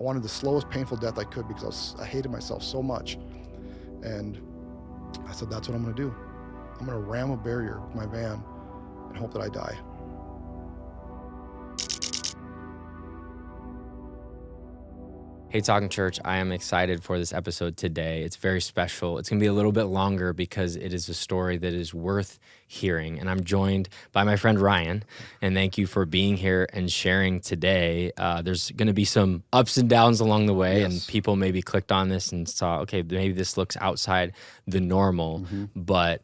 I wanted the slowest painful death I could because I hated myself so much. And I said, that's what I'm gonna do. I'm gonna ram a barrier with my van and hope that I die. Hey, Talking Church, I am excited for this episode today. It's very special. It's going to be a little bit longer because it is a story that is worth hearing. And I'm joined by my friend Ryan. And thank you for being here and sharing today. There's going to be some ups and downs along the way. Yes. And people maybe clicked on this and saw, okay, maybe this looks outside the normal. But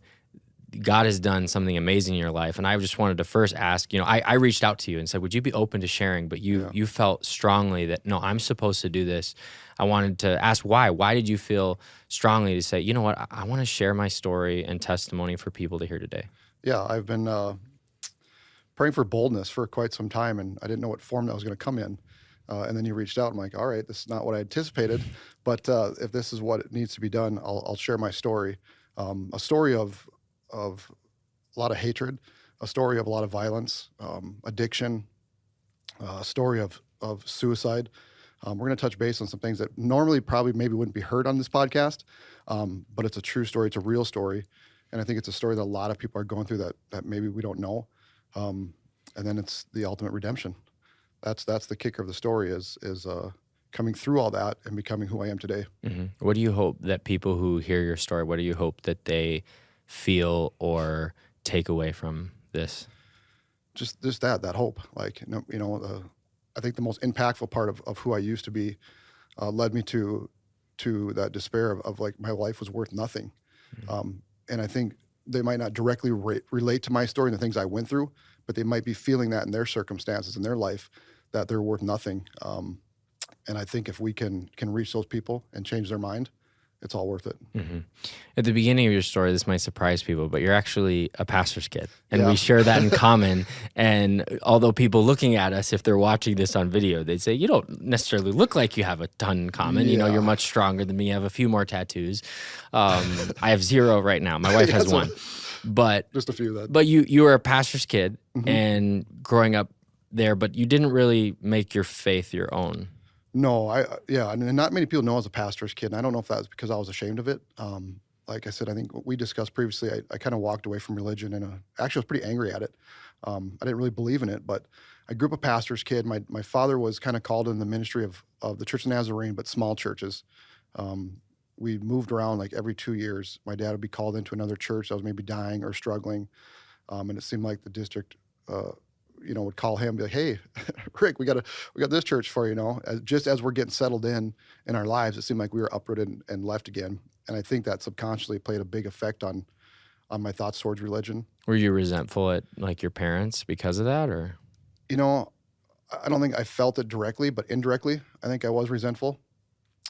God has done something amazing in your life. And I just wanted to first ask, I reached out to you and said, would you be open to sharing? But you felt strongly that, no, I'm supposed to do this. I wanted to ask why. Why did you feel strongly to say, you know what, I want to share my story and testimony for people to hear today? Yeah, I've been praying for boldness for quite some time, and I didn't know what form that was going to come in. And then you reached out. I'm like, all right, this is not what I anticipated, but if this is what needs to be done, I'll share my story. A story of a lot of hatred, a story of a lot of violence, addiction, a story of suicide. We're going to touch base on some things that normally probably maybe wouldn't be heard on this podcast, but it's a true story. It's a real story. And I think it's a story that a lot of people are going through that maybe we don't know. And then it's the ultimate redemption. That's the kicker of the story is coming through all that and becoming who I am today. Mm-hmm. What do you hope that people who hear your story, what do you hope that they feel or take away from this? Just that hope. Like, I think the most impactful part of who I used to be led me to that despair of like my life was worth nothing. And I think they might not directly relate to my story and the things I went through, but they might be feeling that in their circumstances in their life that they're worth nothing. And I think if we can reach those people and change their mind, it's all worth it. Mm-hmm. At the beginning of your story, this might surprise people, but you're actually a pastor's kid. And we share that in common. And although people looking at us, if they're watching this on video, they'd say, you don't necessarily look like you have a ton in common. Yeah. You're much stronger than me. You have a few more tattoos. I have 0 right now. My wife has 1. But just a few. But you were a pastor's kid and growing up there, but you didn't really make your faith your own. No, and not many people know I was a pastor's kid, and I don't know if that was because I was ashamed of it. Like I said, I think we discussed previously, I kind of walked away from religion, and actually I was pretty angry at it. I didn't really believe in it, but I grew up a pastor's kid. My father was kind of called in the ministry of the Church of Nazarene, but small churches. We moved around like every 2 years. My dad would be called into another church that was maybe dying or struggling, and it seemed like the district would call him and be like, hey, Rick, we got this church for you, just as we're getting settled in our lives, it seemed like we were uprooted and left again. And I think that subconsciously played a big effect on my thoughts towards religion. Were you resentful at like your parents because of that, or? I don't think I felt it directly, but indirectly, I think I was resentful.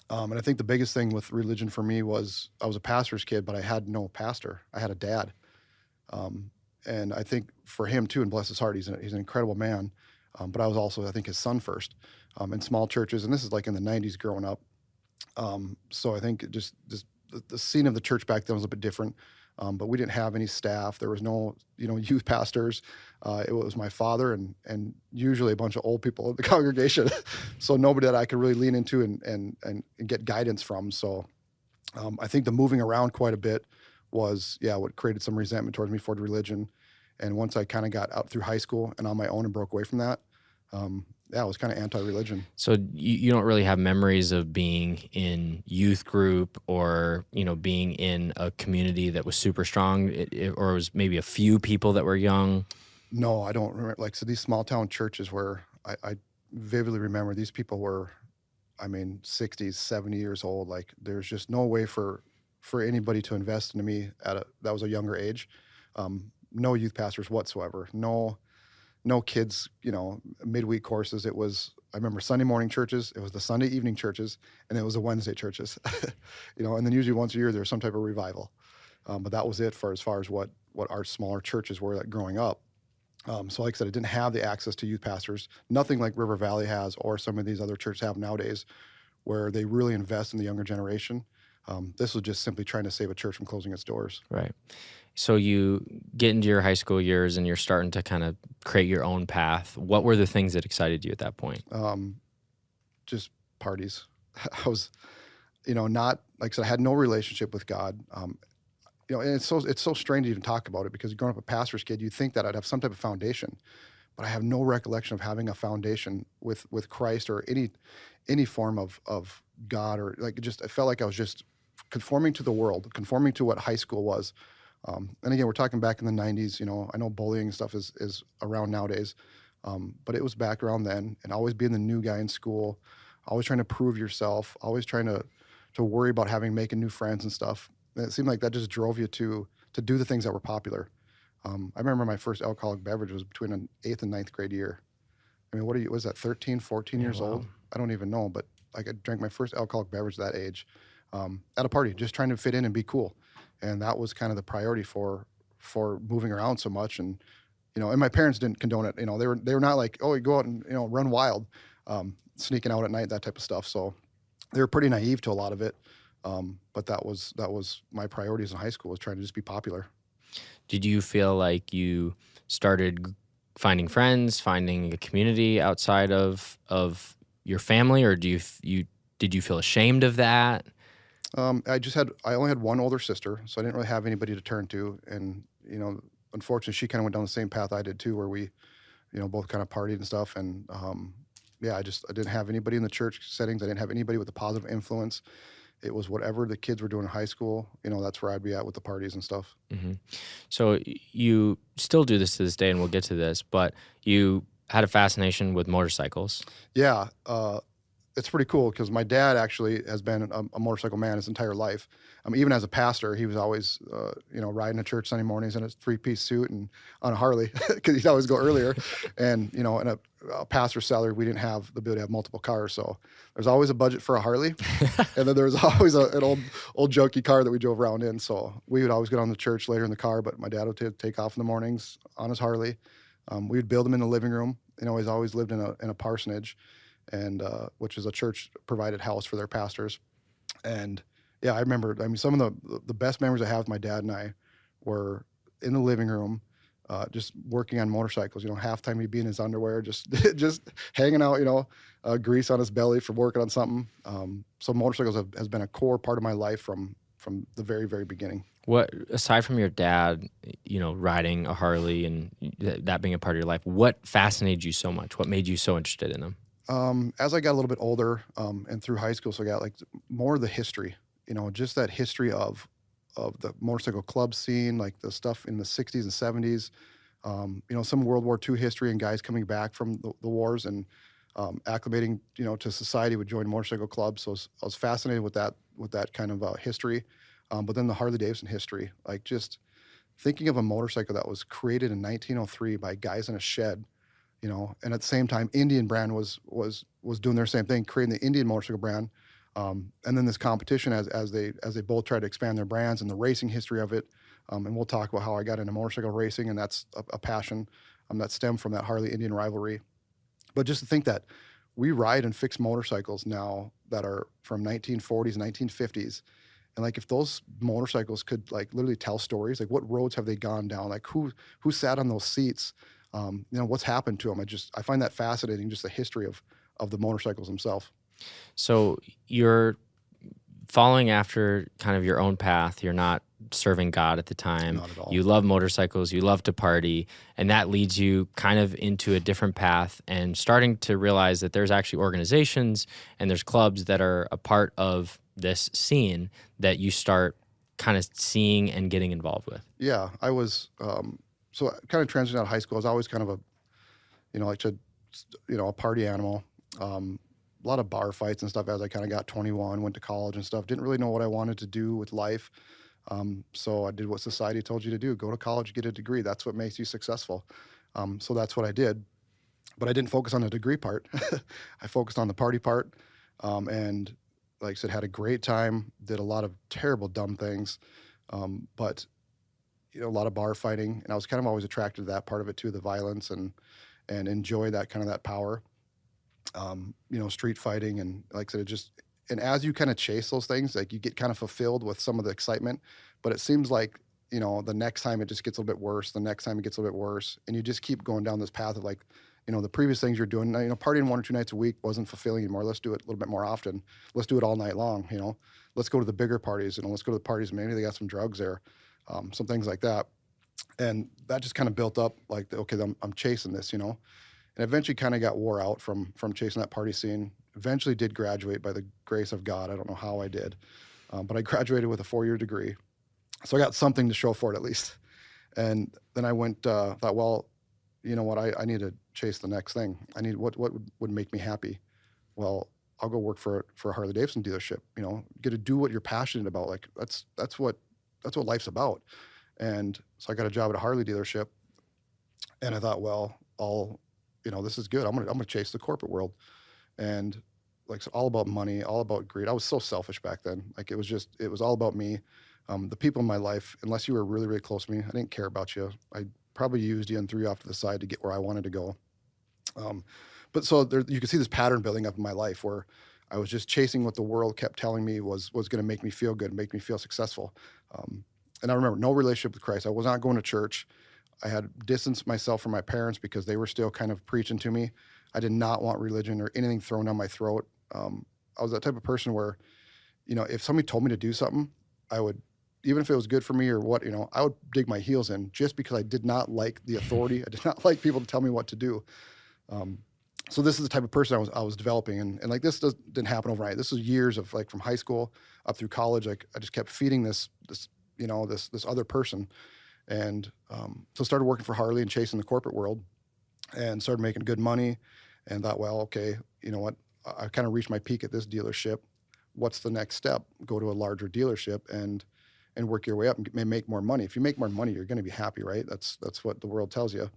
And I think the biggest thing with religion for me was I was a pastor's kid, but I had no pastor. I had a dad. And I think for him too, and bless his heart, he's an incredible man. But I was also, I think, his son first in small churches. And this is like in the 90s growing up. So I think just the scene of the church back then was a bit different. But we didn't have any staff. There was no, youth pastors. It was my father and usually a bunch of old people in the congregation. So nobody that I could really lean into and get guidance from. So I think the moving around quite a bit was, what created some resentment towards me for religion. And once I kind of got out through high school and on my own and broke away from that, I was kind of anti-religion. So you don't really have memories of being in youth group or, being in a community that was super strong, or it was maybe a few people that were young? No, I don't remember. So these small town churches where I vividly remember these people were, 60s, 70 years old. Like there's just no way for anybody to invest into me that was a younger age. No youth pastors whatsoever. No kids, midweek courses. It was, I remember Sunday morning churches, it was the Sunday evening churches, and it was the Wednesday churches, and then usually once a year there was some type of revival. But that was it as far as what our smaller churches were like growing up. So like I said, I didn't have the access to youth pastors, nothing like River Valley has or some of these other churches have nowadays where they really invest in the younger generation. This was just simply trying to save a church from closing its doors. Right. So you get into your high school years and you're starting to kind of create your own path. What were the things that excited you at that point? Just parties. I was, not like I said, I had no relationship with God. And it's so strange to even talk about it because growing up a pastor's kid, you'd think that I'd have some type of foundation, but I have no recollection of having a foundation with Christ or any form of God, or like I felt like I was just conforming to the world, conforming to what high school was. And again, we're talking back in the '90s. I know bullying and stuff is around nowadays, but it was back around then. And always being the new guy in school, always trying to prove yourself, always trying to worry about making new friends and stuff. And it seemed like that just drove you to do the things that were popular. I remember my first alcoholic beverage was between an eighth and ninth grade year. I mean, was that 13, 14 Yeah, years wow. old? I don't even know, but like I drank my first alcoholic beverage that age, at a party, just trying to fit in and be cool. And that was kind of the priority for moving around so much. And my parents didn't condone it. They were not like, oh, you go out and, run wild, sneaking out at night, that type of stuff. So they were pretty naive to a lot of it. But that was my priorities in high school, was trying to just be popular. Did you feel like you started finding friends, finding a community outside of your family, or did you feel ashamed of that? I only had one older sister, so I didn't really have anybody to turn to. And, unfortunately, she kind of went down the same path I did too, where we, both kind of partied and stuff. And, yeah, I didn't have anybody in the church settings. I didn't have anybody with a positive influence. It was whatever the kids were doing in high school, that's where I'd be at with the parties and stuff. Hmm. So you still do this to this day, and we'll get to this, but you had a fascination with motorcycles. Yeah, it's pretty cool because my dad actually has been a motorcycle man his entire life. Even as a pastor, he was always, riding to church Sunday mornings in a three-piece suit and on a Harley because he'd always go earlier. And, in a pastor's salary, we didn't have the ability to have multiple cars. So there's always a budget for a Harley. And then there was always an old junky car that we drove around in. So we would always get on the church later in the car, but my dad would take off in the mornings on his Harley. We would build him in the living room. He's always lived in a parsonage, and which is a church provided house for their pastors. And yeah, I remember, some of the best memories I have with my dad and I were in the living room, just working on motorcycles. Halftime he'd be in his underwear, just just hanging out, grease on his belly from working on something. So motorcycles has been a core part of my life from the very, very beginning. What, aside from your dad, riding a Harley and that being a part of your life, what fascinated you so much? What made you so interested in them? As I got a little bit older, and through high school, so I got like more of the history, just that history of the motorcycle club scene, like the stuff in the 60s and 70s, some World War II history and guys coming back from the wars and acclimating, to society would join motorcycle clubs. So I was fascinated with that kind of history. But then the Harley Davidson history, like just thinking of a motorcycle that was created in 1903 by guys in a shed, and at the same time, Indian brand was doing their same thing, creating the Indian motorcycle brand. And then this competition as they both try to expand their brands and the racing history of it. And we'll talk about how I got into motorcycle racing, and that's a passion that stemmed from that Harley Indian rivalry. But just to think that we ride and fix motorcycles now that are from 1940s, 1950s. And like, if those motorcycles could like literally tell stories, like what roads have they gone down? Like who sat on those seats? What's happened to them? I find that fascinating, just the history of the motorcycles themselves. So you're following after kind of your own path. You're not serving God at the time. Not at all. You love motorcycles. You love to party. And that leads you kind of into a different path and starting to realize that there's actually organizations and there's clubs that are a part of this scene that you start kind of seeing and getting involved with. Yeah, I was, so I kind of transitioned out of high school. I was always kind of a party animal. A lot of bar fights and stuff as I kind of got 21, went to college and stuff. Didn't really know what I wanted to do with life. So I did what society told you to do. Go to college, get a degree. That's what makes you successful. So that's what I did. But I didn't focus on the degree part. I focused on the party part. And like I said, had a great time, did a lot of terrible, dumb things. But a lot of bar fighting. And I was kind of always attracted to that part of it too, the violence and enjoy that kind of that power. Street fighting, and like I said, and as you kind of chase those things, like you get kind of fulfilled with some of the excitement, but it seems like, the next time it just gets a little bit worse, the next time it gets a little bit worse, and you just keep going down this path of like, The previous things you're doing, partying 1 or 2 nights a week wasn't fulfilling anymore. Let's do it a little bit more often. Let's do it all night long. Let's go to the bigger parties, let's go to the parties. Maybe they got some drugs there, some things like that. And that just kind of built up like, okay, I'm chasing this. And eventually kind of got wore out from chasing that party scene. Eventually did graduate by the grace of God. I don't know how I did, but I graduated with a 4-year degree. So I got something to show for it at least. And then I thought, well, you know what? I need to chase the next thing. I need what would make me happy. Well, I'll go work for a Harley Davidson dealership. Get to do what you're passionate about. Like that's what life's about. And so I got a job at a Harley dealership, and I thought, well, this is good. I'm gonna chase the corporate world, and like it's all about money, all about greed. I was so selfish back then. Like it was all about me. The people in my life, unless you were really, really close to me, I didn't care about you. I probably used you and threw you off to the side to get where I wanted to go. But so there, you can see this pattern building up in my life where I was just chasing what the world kept telling me was going to make me feel good, make me feel successful. And I remember no relationship with Christ. I was not going to church. I had distanced myself from my parents because they were still kind of preaching to me. I did not want religion or anything thrown down my throat. I was that type of person where, if somebody told me to do something, I would, even if it was good for me or what, I would dig my heels in just because I did not like the authority. I did not like people to tell me what to do. So this is the type of person I was developing, and like this didn't happen overnight. This was years of like from high school up through college. Like I just kept feeding this other person, and so started working for Harley and chasing the corporate world, and started making good money, and thought, well, okay, you know what? I kind of reached my peak at this dealership. What's the next step? Go to a larger dealership and work your way up and make more money. If you make more money, you're going to be happy, right? That's what the world tells you.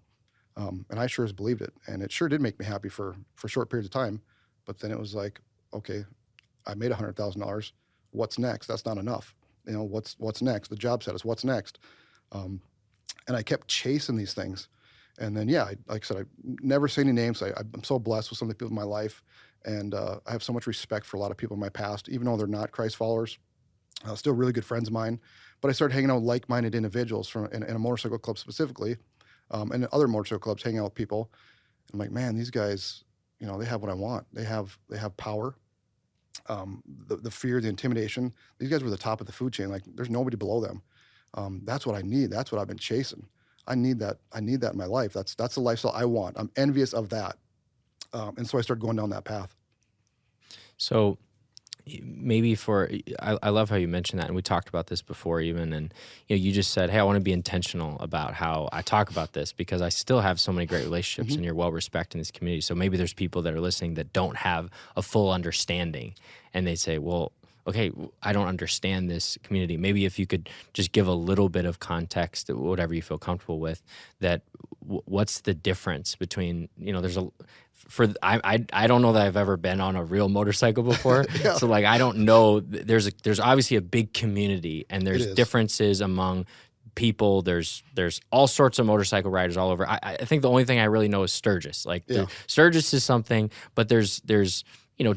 And I sure as believed it. And it sure did make me happy for short periods of time. But then it was like, okay, I made $100,000. What's next? That's not enough. What's next? The job status, what's next? And I kept chasing these things. And then, yeah, like I said, I never say any names. I'm so blessed with some of the people in my life. And I have so much respect for a lot of people in my past, even though they're not Christ followers. Still really good friends of mine. But I started hanging out with like-minded individuals in a motorcycle club specifically, and other motorcycle clubs, hanging out with people. I'm like, man, these guys, they have what I want. They have power, the fear, the intimidation. These guys were the top of the food chain. Like there's nobody below them. That's what I need. That's what I've been chasing. I need that. I need that in my life. That's the lifestyle I want. I'm envious of that. And so I started going down that path. So maybe I love how you mentioned that, and we talked about this before even, and you just said, hey, I want to be intentional about how I talk about this because I still have so many great relationships and you're well respected in this community. So maybe there's people that are listening that don't have a full understanding, and they say, well, okay, I don't understand this community. Maybe if you could just give a little bit of context, whatever you feel comfortable with, that what's the difference between, I don't know that I've ever been on a real motorcycle before. Yeah. So like, I don't know, there's obviously a big community, and there's differences among people. There's all sorts of motorcycle riders all over. I think the only thing I really know is Sturgis. Like Sturgis is something, but there's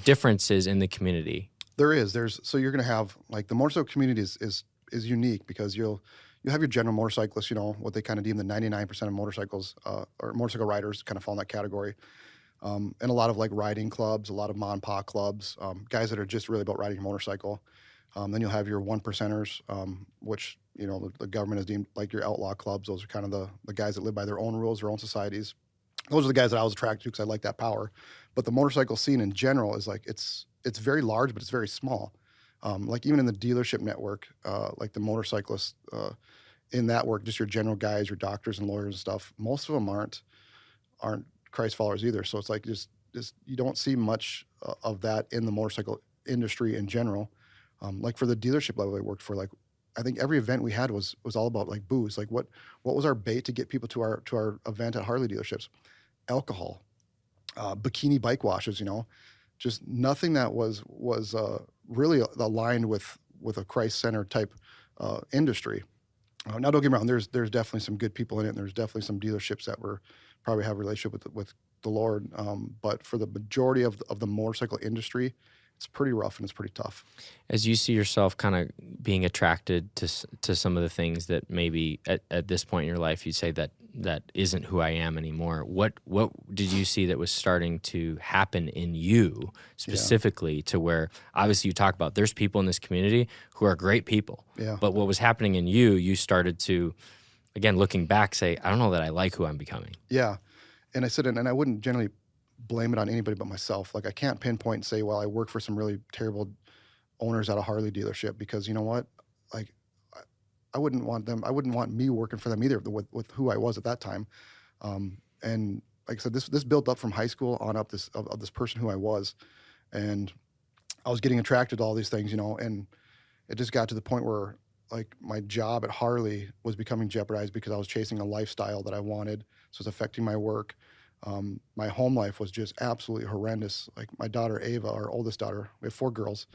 differences in the community. There is. So you're going to have like the motorcycle community is unique because you'll have your general motorcyclists, what they kind of deem the 99% of motorcycles or motorcycle riders kind of fall in that category. And a lot of like riding clubs, a lot of mom and pop clubs, guys that are just really about riding a motorcycle. Then you'll have your 1%ers, which, the government has deemed like your outlaw clubs. Those are kind of the guys that live by their own rules, their own societies. Those are the guys that I was attracted to because I like that power. But the motorcycle scene in general is like, it's very large, but it's very small. Like even in the dealership network, like the motorcyclists in that work, just your general guys, your doctors and lawyers and stuff, most of them aren't Christ followers either. So it's like just you don't see much of that in the motorcycle industry in general. Like for the dealership level I worked for, like I think every event we had was all about like booze. Like what was our bait to get people to our event at Harley dealerships? Alcohol, bikini bike washes, just nothing that was really aligned with a Christ-centered type industry. Now, don't get me wrong. There's definitely some good people in it, and there's definitely some dealerships that probably have a relationship with the Lord. But for the majority of the motorcycle industry, it's pretty rough and it's pretty tough. As you see yourself kind of being attracted to some of the things that maybe at this point in your life you'd say that isn't who I am anymore. What did you see that was starting to happen in you Yeah. specifically to where obviously you talk about there's people in this community who are great people, Yeah. but what was happening in you, you started to, again, looking back, say, I don't know that I like who I'm becoming. Yeah. And I said, and I wouldn't generally blame it on anybody but myself. Like I can't pinpoint and say, well, I work for some really terrible owners at a Harley dealership because you know what? Like I, I wouldn't want them. I wouldn't want me working for them either with who I was at that time. And like I said, this built up from high school on up of this person who I was, and I was getting attracted to all these things, and it just got to the point where like my job at Harley was becoming jeopardized because I was chasing a lifestyle that I wanted. So it's affecting my work. My home life was just absolutely horrendous. Like my daughter Ava, our oldest daughter, we have 4 girls.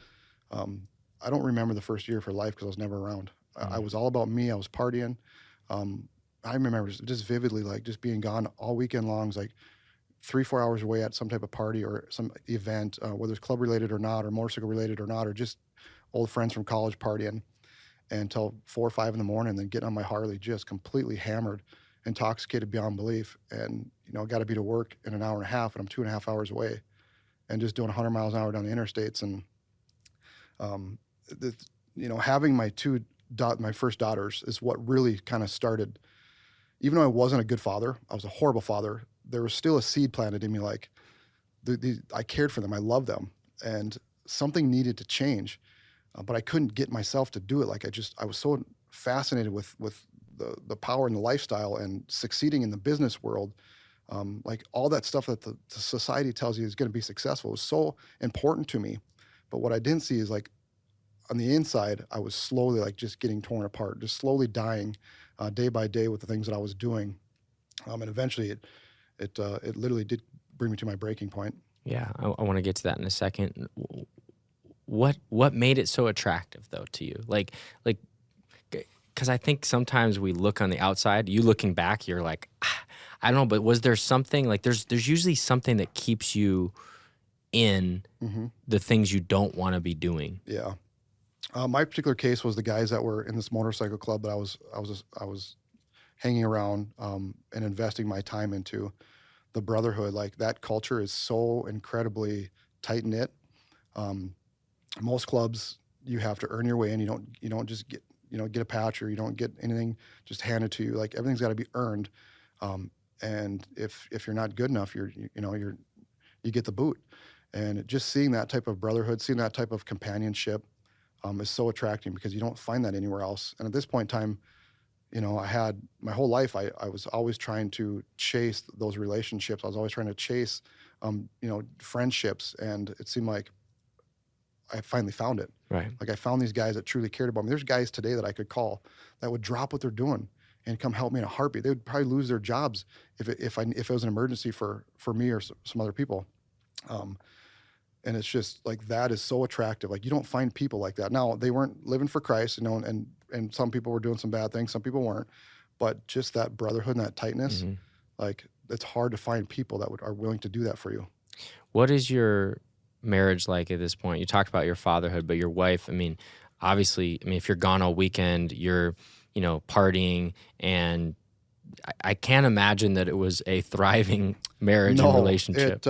I don't remember the first year of her life because I was never around. I was all about me. I was partying. I remember just vividly, like just being gone all weekend long. It was like 3, 4 hours away at some type of party or some event, whether it's club related or not, or motorcycle related or not, or just old friends from college partying until 4 or 5 in the morning, then getting on my Harley, just completely hammered, intoxicated beyond belief. And, got to be to work in an hour and a half, and I'm 2.5 hours away, and just doing 100 miles an hour down the interstates. And, um, the, having my first daughters is what really kind of started. Even though I wasn't a good father, I was a horrible father. There was still a seed planted in me. Like I cared for them. I loved them, and something needed to change. But I couldn't get myself to do it. Like I was so fascinated with the power and the lifestyle and succeeding in the business world. Like all that stuff that the society tells you is going to be successful was so important to me. But what I didn't see is like on the inside, I was slowly like just getting torn apart, just slowly dying day by day with the things that I was doing. And eventually it literally did bring me to my breaking point. Yeah, I want to get to that in a second. What made it so attractive though to you? Like, because I think sometimes we look on the outside. You looking back, you're like, I don't know, but was there something like there's usually something that keeps you in the things you don't want to be doing. Yeah. My particular case was the guys that were in this motorcycle club that I was hanging around and investing my time into. The brotherhood, like that culture is so incredibly tight knit. Most clubs you have to earn your way in. You don't just get a patch, or you don't get anything just handed to you. Like everything's got to be earned. And if you're not good enough, you get the boot. And just seeing that type of brotherhood, seeing that type of companionship is so attracting because you don't find that anywhere else. And at this point in time, I had my whole life, I was always trying to chase those relationships. I was always trying to chase, friendships. And it seemed like I finally found it. Right. Like I found these guys that truly cared about me. There's guys today that I could call that would drop what they're doing and come help me in a heartbeat. They would probably lose their jobs if it was an emergency for me or some other people. And it's just like, that is so attractive. Like you don't find people like that. Now they weren't living for Christ, and some people were doing some bad things. Some people weren't, but just that brotherhood and that tightness, like it's hard to find people that are willing to do that for you. What is your marriage like at this point? You talked about your fatherhood, but your wife, obviously, if you're gone all weekend, you're, partying, and I can't imagine that it was a thriving marriage and relationship.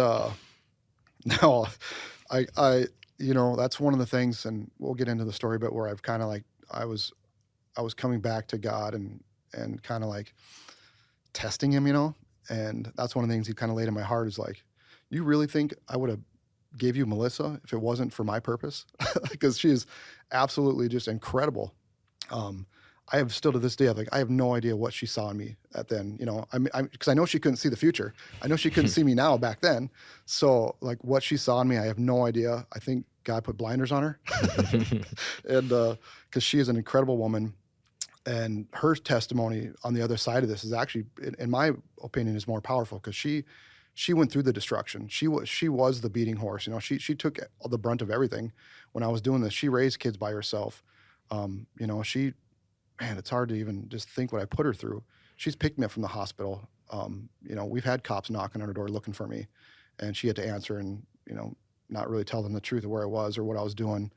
No, I that's one of the things, and we'll get into the story, but where I've kind of like, I was coming back to God and kind of like testing him, and that's one of the things he kind of laid in my heart is like, you really think I would have gave you Melissa if it wasn't for my purpose? Because she is absolutely just incredible. I have still to this day, I have no idea what she saw in me at then, because I know she couldn't see the future. I know she couldn't see me now back then. So like what she saw in me, I have no idea. I think God put blinders on her and, cause she is an incredible woman, and her testimony on the other side of this is actually, in my opinion, is more powerful because she went through the destruction. She was the beating horse. She took the brunt of everything when I was doing this. She raised kids by herself. It's hard to even just think what I put her through. She's picked me up from the hospital. We've had cops knocking on her door looking for me, and she had to answer. And, not really tell them the truth of where I was or what I was doing.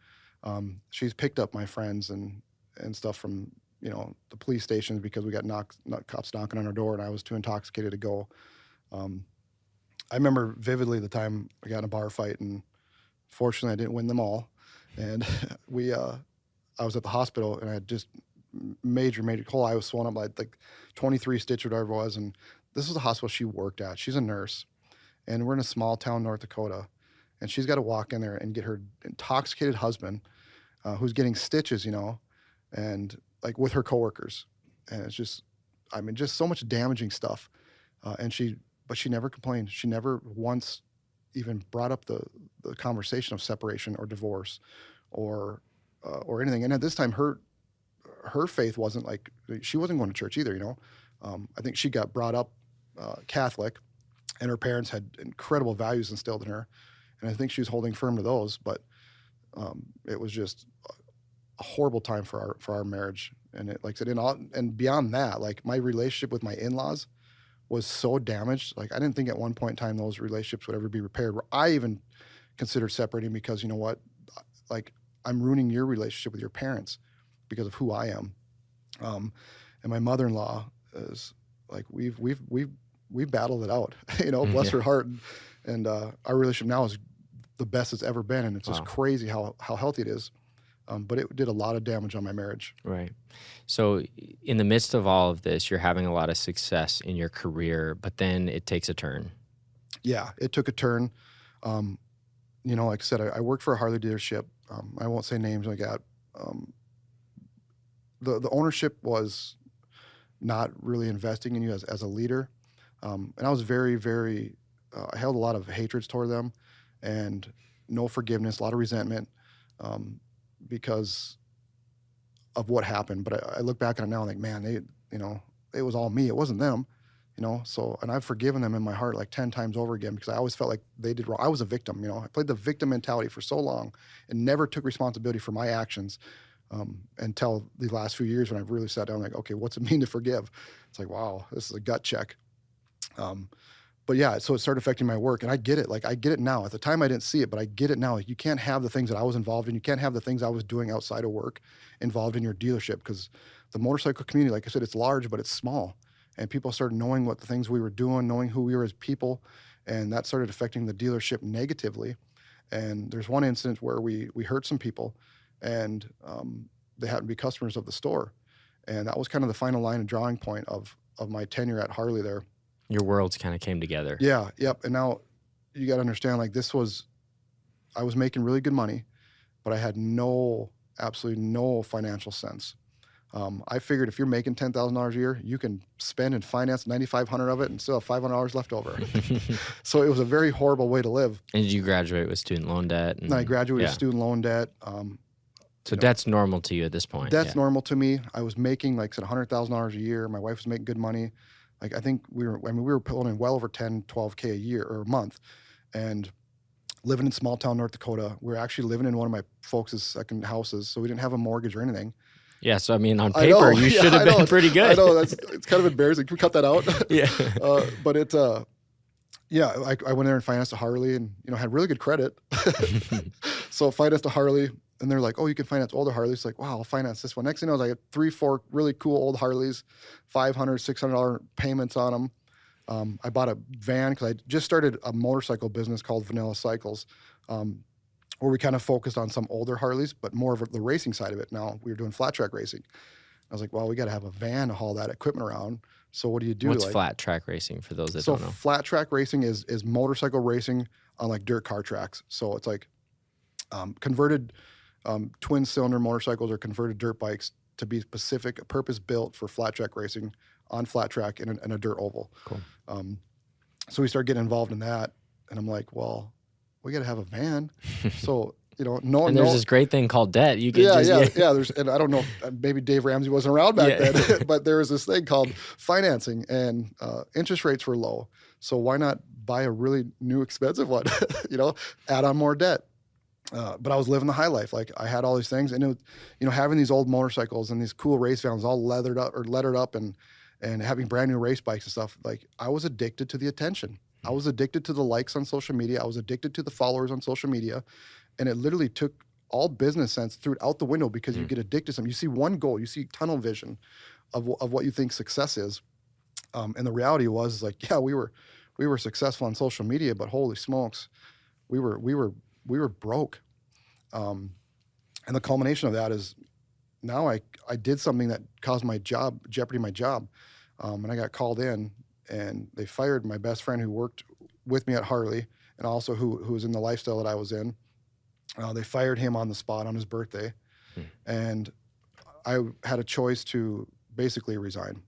She's picked up my friends and stuff from, the police stations because we got cops knocking on our door and I was too intoxicated to go. I remember vividly the time I got in a bar fight, and fortunately I didn't win them all. And I was at the hospital and I had just major whole eye was swollen up, like 23 stitch or whatever it was. And this was the hospital she worked at. She's a nurse, and we're in a small town, North Dakota, and she's got to walk in there and get her intoxicated husband, who's getting stitches, and like with her coworkers. And it's just so much damaging stuff. But she never complained. She never once even brought up the conversation of separation or divorce or anything. And at this time, her faith wasn't like, she wasn't going to church either, I think she got brought up Catholic, and her parents had incredible values instilled in her. And I think she was holding firm to those, but it was just a horrible time for our marriage. And it, like I said, and beyond that, like my relationship with my in-laws was so damaged. Like I didn't think at one point in time those relationships would ever be repaired, where I even considered separating because, you know what, like I'm ruining your relationship with your parents because of who I am. And my mother-in-law is like, we've battled it out, bless her heart. And our relationship now is the best it's ever been. And it's just crazy how healthy it is. But it did a lot of damage on my marriage. Right. So in the midst of all of this, you're having a lot of success in your career, but then it takes a turn. Yeah, it took a turn. Like I said, I worked for a Harley dealership. I won't say names like that. The ownership was not really investing in you as a leader. And I was very, very, I held a lot of hatreds toward them and no forgiveness, a lot of resentment. Because of what happened. But I look back on it now and like, man, it was all me. It wasn't them, so, and I've forgiven them in my heart like 10 times over again, because I always felt like they did wrong. I was a victim, I played the victim mentality for so long and never took responsibility for my actions until the last few years when I've really sat down like, okay, what's it mean to forgive? It's like, wow, this is a gut check. But yeah, so it started affecting my work, and I get it. Like I get it now. At the time, I didn't see it, but I get it now. Like you can't have the things that I was involved in. You can't have the things I was doing outside of work involved in your dealership, because the motorcycle community, like I said, it's large, but it's small. And people started knowing what the things we were doing, knowing who we were as people, and that started affecting the dealership negatively. And there's one incident where we hurt some people, and they happened to be customers of the store. And that was kind of the final line and drawing point of my tenure at Harley there. Your worlds kind of came together. Yeah, yep. And now you got to understand, like I was making really good money, but I had absolutely no financial sense. I figured if you're making $10,000 a year, you can spend and finance $9,500 of it and still have $500 left over. So it was a very horrible way to live. And did you graduate with student loan debt? And I graduated with student loan debt. So debt's normal to you at this point? That's normal to me. I was making, like I said, $100,000 a year. My wife was making good money. Like I think we were pulling in well over 10, 12K a year or a month, and living in small town North Dakota. We were actually living in one of my folks' second houses, so we didn't have a mortgage or anything. Yeah, so I mean, on paper, you should have been pretty good. I know, it's kind of embarrassing. Can we cut that out? Yeah. But I went there and financed a Harley, and had really good credit. So financed a Harley, and they're like, "Oh, you can finance older Harleys." Like, wow, I'll finance this one. Next thing I know, I got 3-4 really cool old Harleys, $500, $600 payments on them. I bought a van because I just started a motorcycle business called Vanilla Cycles, where we kind of focused on some older Harleys, but more of the racing side of it. Now we were doing flat track racing. I was like, well, we got to have a van to haul that equipment around. So what do you do? What's flat track racing for those that don't know? So flat track racing is motorcycle racing on like dirt car tracks. So it's like converted twin cylinder motorcycles or converted dirt bikes to be specific, purpose built for flat track racing on flat track in a dirt oval. Cool. So we started getting involved in that, and I'm like, well, we got to have a van. So and there's this great thing called debt. You can There's, and I don't know, maybe Dave Ramsey wasn't around back then, but there was this thing called financing, and interest rates were low. So why not buy a really new expensive one? Add on more debt. But I was living the high life. Like I had all these things, and it, having these old motorcycles and these cool race vans all lettered up and having brand new race bikes and stuff. Like I was addicted to the attention. I was addicted to the likes on social media. I was addicted to the followers on social media. And it literally took all business sense, threw it out the window because you get addicted to something. You see one goal, you see tunnel vision of what you think success is. And the reality was like, yeah, we were successful on social media, but holy smokes, we were broke. And the culmination of that is now I did something that caused jeopardy my job. And I got called in, and they fired my best friend who worked with me at Harley, and also who was in the lifestyle that I was in. They fired him on the spot on his birthday, and I had a choice to basically resign.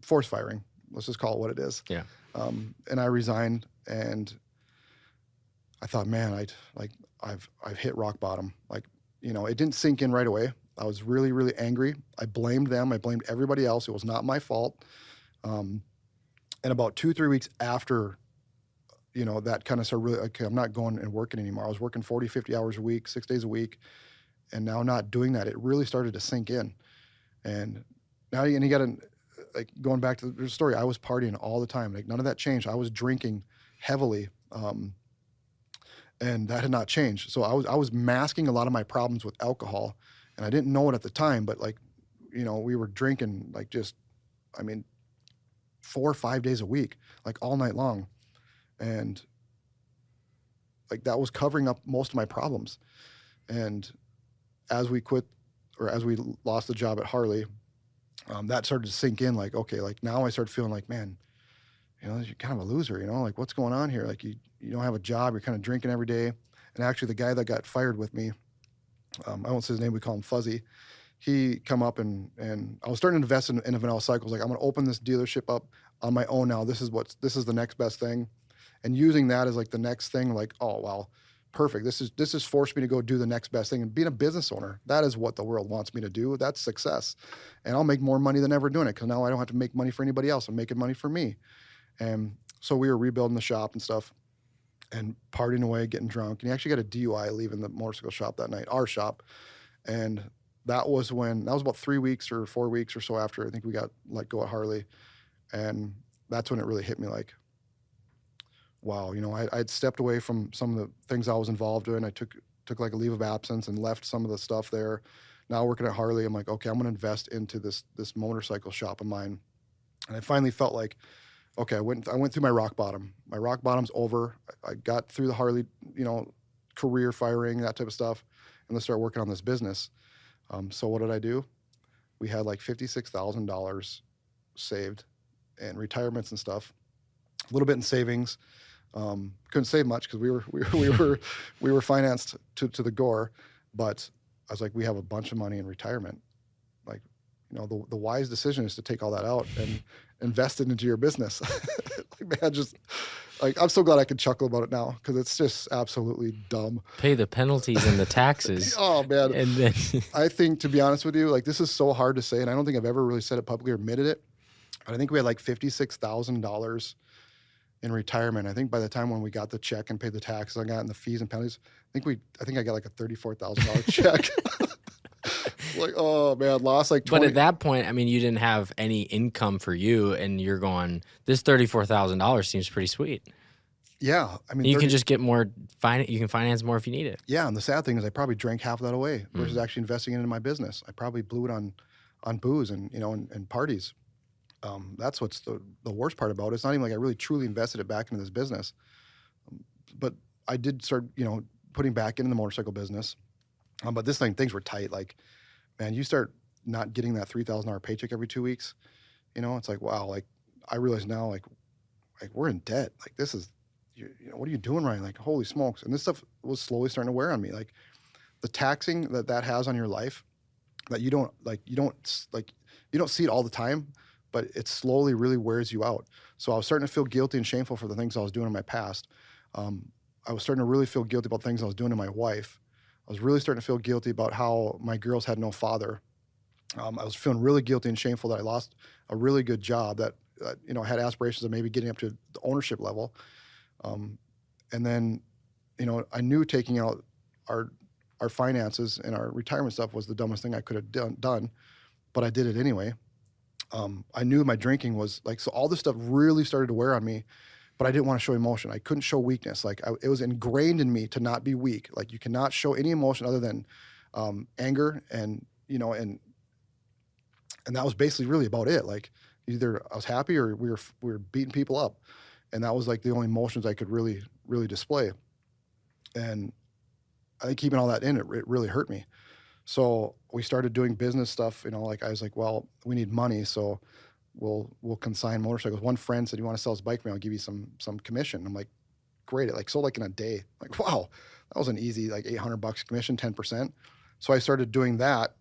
Force firing, let's just call it what it is. Yeah. And I resigned, and I thought, man, I've hit rock bottom. Like, it didn't sink in right away. I was really, really angry. I blamed them. I blamed everybody else. It was not my fault. And about 2-3 weeks after, that kind of started really, okay, I'm not going and working anymore. I was working 40, 50 hours a week, 6 days a week. And now not doing that, it really started to sink in. And now you got to, like, going back to the story, I was partying all the time. Like, none of that changed. I was drinking heavily. And that had not changed. So I was masking a lot of my problems with alcohol, and I didn't know it at the time, but like, we were drinking like 4 or 5 days a week, like all night long. And like that was covering up most of my problems. And as we lost the job at Harley, that started to sink in, like, okay, like now I started feeling like, man, you're kind of a loser, like what's going on here? Like you don't have a job, you're kind of drinking every day. And actually the guy that got fired with me, I won't say his name, we call him Fuzzy. He come up and I was starting to invest in vanilla cycles. Like, I'm going to open this dealership up on my own now. This is the next best thing. And using that as like the next thing, like, oh, wow, perfect. This has forced me to go do the next best thing. And being a business owner, that is what the world wants me to do. That's success. And I'll make more money than ever doing it, because now I don't have to make money for anybody else. I'm making money for me. And so we were rebuilding the shop and stuff and partying away, getting drunk. And he actually got a DUI leaving the motorcycle shop that night, our shop. And that was about 3 weeks or 4 weeks or so after I think we got let go at Harley. And that's when it really hit me, like, wow, I'd stepped away from some of the things I was involved in. I took like a leave of absence and left some of the stuff there. Now working at Harley, I'm like, okay, I'm going to invest into this motorcycle shop of mine. And I finally felt like, okay, I went through my rock bottom. My rock bottom's over. I got through the Harley, career firing, that type of stuff, and let's start working on this business. So what did I do? We had like $56,000 saved in retirements and stuff, a little bit in savings. Couldn't save much because we were financed to the gore, but I was like, we have a bunch of money in retirement. Like, the wise decision is to take all that out and invest it into your business. Like, man, I'm so glad I can chuckle about it now, because it's just absolutely dumb. Pay the penalties and the taxes. Oh man. And then I think, to be honest with you, like, this is so hard to say, and I don't think I've ever really said it publicly or admitted it, but I think we had like $56,000 in retirement. I think by the time when we got the check and paid the taxes, I got in the fees and penalties, I think I got like a $34,000 check. Like, oh man, lost like 20. But at that point, I mean, you didn't have any income for you, and you're going, this $34,000 seems pretty sweet. Yeah, I mean, you can just get more. You can finance more if you need it. Yeah, and the sad thing is, I probably drank half of that away versus actually investing it into my business. I probably blew it on booze and and parties. That's what's the worst part about it. It's not even like I really truly invested it back into this business, but I did start putting back into the motorcycle business. But this things were tight. Like, man, you start not getting that $3,000 paycheck every 2 weeks. It's like, wow. Like, I realize now, like we're in debt. Like, this is, what are you doing, Ryan? Like, holy smokes. And this stuff was slowly starting to wear on me. Like, the taxing that has on your life, that you don't see it all the time, but it slowly really wears you out. So I was starting to feel guilty and shameful for the things I was doing in my past. I was starting to really feel guilty about things I was doing to my wife. I was really starting to feel guilty about how my girls had no father. I was feeling really guilty and shameful that I lost a really good job that had aspirations of maybe getting up to the ownership level. And then, I knew taking out our finances and our retirement stuff was the dumbest thing I could have done, but I did it anyway. I knew my drinking was like, so all this stuff really started to wear on me, but I didn't want to show emotion. I couldn't show weakness. Like it was ingrained in me to not be weak. Like you cannot show any emotion other than anger, and that was basically really about it. Like either I was happy or we were beating people up, and that was like the only emotions I could really display. And I think keeping all that in, it really hurt me. So we started doing business stuff. Like I was like, well, we need money, so we'll consign motorcycles. One friend said, "You want to sell this bike for me? I'll give you some commission." I'm like, "Great!" It like sold like in a day. Like, wow, that was an easy like $800 commission, 10%. So I started doing that.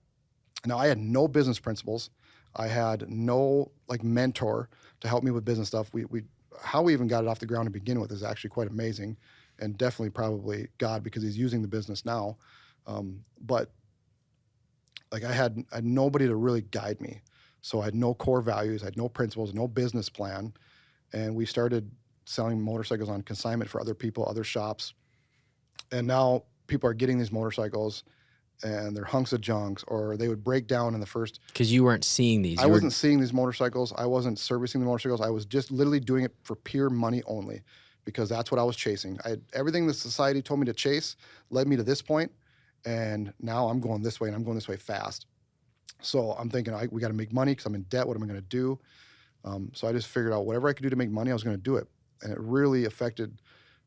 Now I had no business principles. I had no like mentor to help me with business stuff. We how we even got it off the ground to begin with is actually quite amazing, and definitely probably God, because He's using the business now. But like I had nobody to really guide me. So I had no core values, I had no principles, no business plan. And we started selling motorcycles on consignment for other people, other shops. And now people are getting these motorcycles and they're hunks of junks, or they would break down in the first. Because you weren't seeing these. I wasn't seeing these motorcycles. I wasn't servicing the motorcycles. I was just literally doing it for pure money only, because that's what I was chasing. I had everything the society told me to chase led me to this point, and now I'm going this way, and I'm going this way fast. So I'm thinking, we got to make money because I'm in debt. What am I going to do? So I just figured out whatever I could do to make money, I was going to do it. And it really affected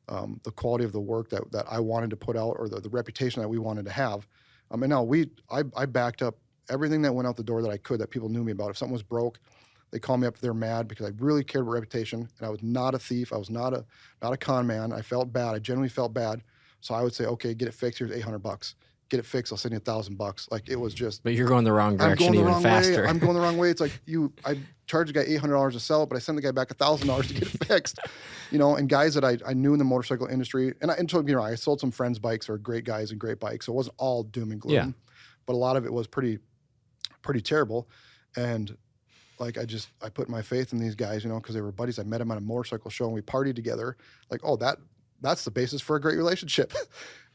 the quality of the work that I wanted to put out, or the reputation that we wanted to have. And now I backed up everything that went out the door that I could, that people knew me about. If something was broke, they called me up, they're mad, because I really cared about reputation, and I was not a thief. I was not a con man. I felt bad. I genuinely felt bad. So I would say, okay, get it fixed. Here's $800. Get it fixed. I'll send you $1,000. Like it was just. But you're going the wrong direction even faster. I'm going the wrong way. It's like I charged the guy $800 to sell it, but I sent the guy back $1,000 to get it fixed. And guys that I knew in the motorcycle industry, and I sold some friends' bikes who are great guys and great bikes, so it wasn't all doom and gloom. Yeah. But a lot of it was pretty terrible. And like I put my faith in these guys, because they were buddies. I met them at a motorcycle show and we partied together. Like, oh, that's the basis for a great relationship.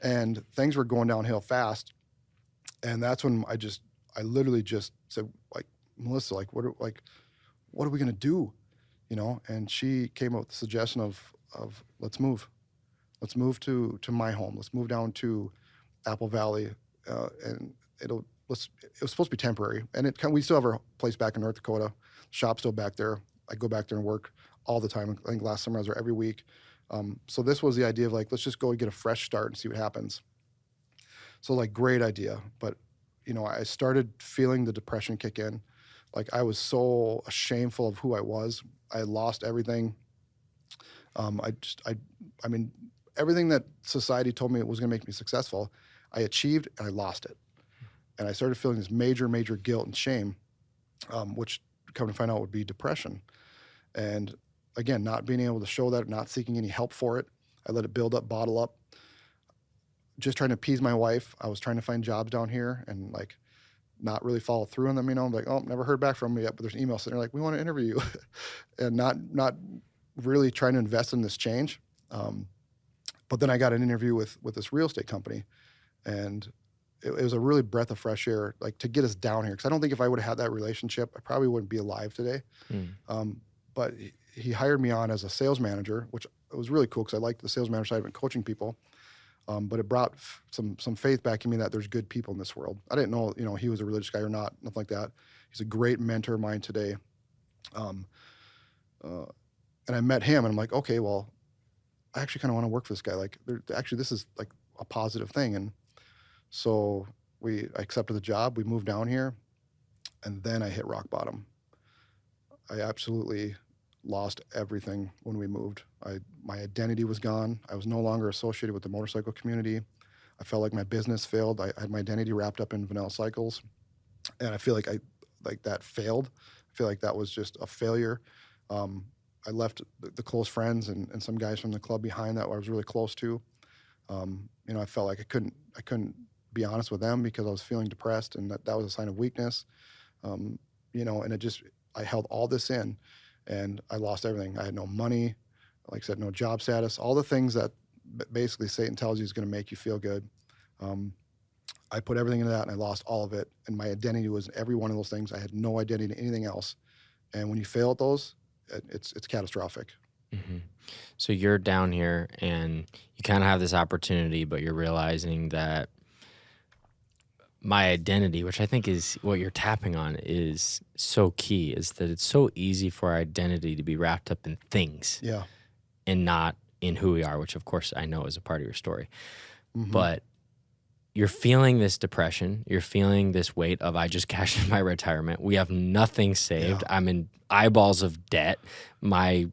And things were going downhill fast. And that's when I literally just said, like, Melissa, like, what are we gonna do? And she came up with the suggestion of let's move to my home. Let's move down to Apple Valley, and it was supposed to be temporary. And we still have our place back in North Dakota, shop still back there. I go back there and work all the time. I think last summer I was there every week. So this was the idea of like, let's just go and get a fresh start and see what happens. So like, great idea. But, I started feeling the depression kick in. Like I was so shameful of who I was. I had lost everything. I mean, everything that society told me was going to make me successful, I achieved and I lost it. And I started feeling this major, major guilt and shame, which come to find out would be depression. And again, not being able to show that, not seeking any help for it. I let it build up, bottle up, just trying to appease my wife. I was trying to find jobs down here and like not really follow through on them. I'm like, oh, never heard back from me yet, but there's an email sitting there like, we want to interview you. And not really trying to invest in this change. But then I got an interview with this real estate company, and it was a really breath of fresh air, like to get us down here. Cause I don't think if I would have had that relationship, I probably wouldn't be alive today. But he hired me on as a sales manager, which was really cool because I liked the sales manager side of it, coaching people. But it brought some faith back in me that there's good people in this world. I didn't know, he was a religious guy or not, nothing like that. He's a great mentor of mine today. And I met him and I'm like, okay, well, I actually kind of want to work for this guy. Like, actually, this is like a positive thing. And so I accepted the job. We moved down here, and then I hit rock bottom. I absolutely lost everything when we moved. My identity was gone. I was no longer associated with the motorcycle community. I felt like my business failed. I had my identity wrapped up in Vanilla Cycles, and I feel like that failed. I feel like that was just a failure. I left the close friends and some guys from the club behind that I was really close to. I felt like I couldn't be honest with them because I was feeling depressed, and that was a sign of weakness. And I held all this in, and I lost everything. I had no money, like I said, no job status, all the things that basically Satan tells you is going to make you feel good. I put everything into that, and I lost all of it. And my identity was every one of those things. I had no identity in anything else. And when you fail at those, it's catastrophic. Hmm. So you're down here and you kind of have this opportunity, but you're realizing that my identity, which I think is what you're tapping on, is so key, is that it's so easy for our identity to be wrapped up in things Yeah. and not in who we are, which of course I know is a part of your story. Hmm. But you're feeling this depression. You're feeling this weight of, I just cashed in my retirement. We have nothing saved. Yeah. I'm in eyeballs of debt. My,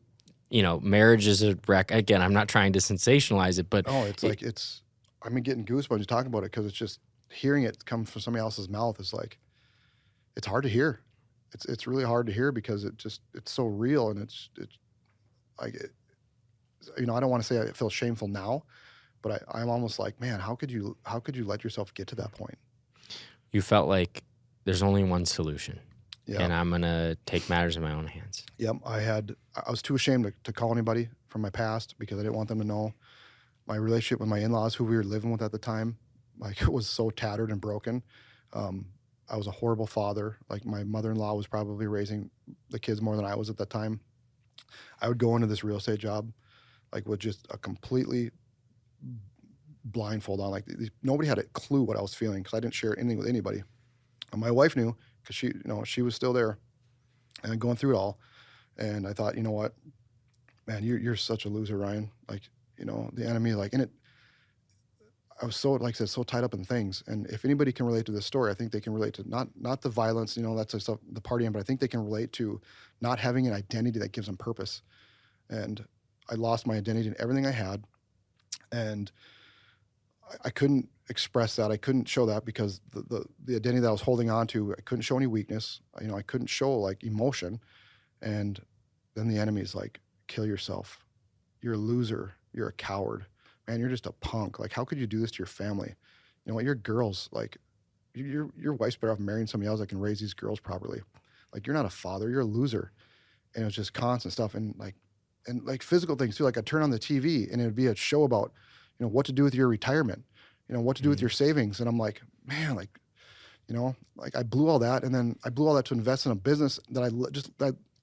marriage is a wreck. Again, I'm not trying to sensationalize it, but Oh, it's like I'm getting goosebumps just talking about it because it's just hearing it come from somebody else's mouth is like it's hard to hear. It's really hard to hear because it's so real and it's like I don't want to say I feel shameful now, but I'm almost like, man, how could you let yourself get to that point? you felt like there's only one solution, Yeah. and I'm going to take matters in my own hands. Yep. I was too ashamed to call anybody from my past because I didn't want them to know. My relationship with my in-laws, who we were living with at the time, like it was so tattered and broken. Um, I was a horrible father. Like my mother-in-law was probably raising the kids more than I was at that time. I would go into this real estate job like with just a completely blindfold on. Like nobody had a clue what I was feeling because I didn't share anything with anybody. And my wife knew because she was still there and going through it all. And I thought, you know what, man, you're such a loser, Ryan. Like, the enemy, like in it. I was so, like I said, so tied up in things. And if anybody can relate to this story, I think they can relate to not the violence, that's the stuff, the partying, but I think they can relate to not having an identity that gives them purpose. And I lost my identity in everything I had, and I couldn't express that. I couldn't show that because the identity that I was holding on to, I couldn't show any weakness. I couldn't show like emotion. And then the enemy's like, kill yourself. You're a loser. You're a coward. Man, you're just a punk. Like, how could you do this to your family? You know what? You're girls. Like, your wife's better off marrying somebody else that can raise these girls properly. Like, you're not a father. You're a loser. And it was just constant stuff and like physical things too. Like I'd turn on the TV and it would be a show about, what to do with your retirement, what to do with your savings. And I'm like, man, like I blew all that. And then I blew all that to invest in a business that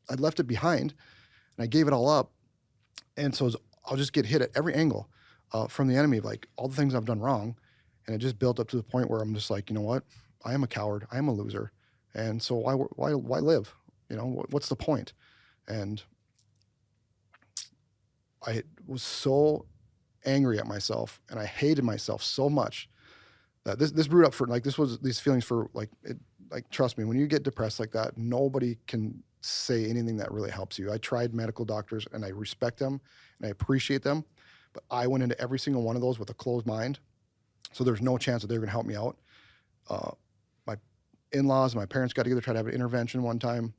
I left it behind and I gave it all up. And so I'll just get hit at every angle from the enemy of like all the things I've done wrong. And it just built up to the point where I'm just like, you know what? I am a coward. I am a loser. And so why live? What's the point? And I was so angry at myself and I hated myself so much that this brewed up for like, this was these feelings for like, trust me, when you get depressed like that, nobody can say anything that really helps you. I tried medical doctors and I respect them and I appreciate them, but I went into every single one of those with a closed mind. So there's no chance that they're going to help me out. My in-laws and my parents got together, tried to have an intervention one time.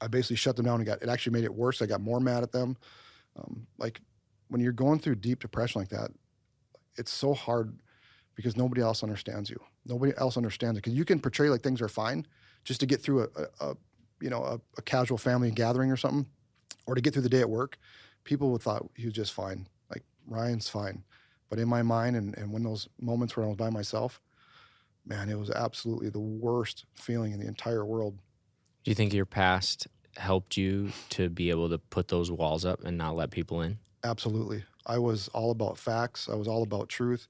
I basically shut them down and it actually made it worse. I got more mad at them. Like when you're going through deep depression like that, it's so hard because nobody else understands you. Nobody else understands it because you can portray like things are fine just to get through a casual family gathering or something, or to get through the day at work. People would thought he was just fine. Like Ryan's fine. But in my mind and when those moments where I was by myself, man, it was absolutely the worst feeling in the entire world. Do you think your past helped you to be able to put those walls up and not let people in? Absolutely. I was all about facts. I was all about truth.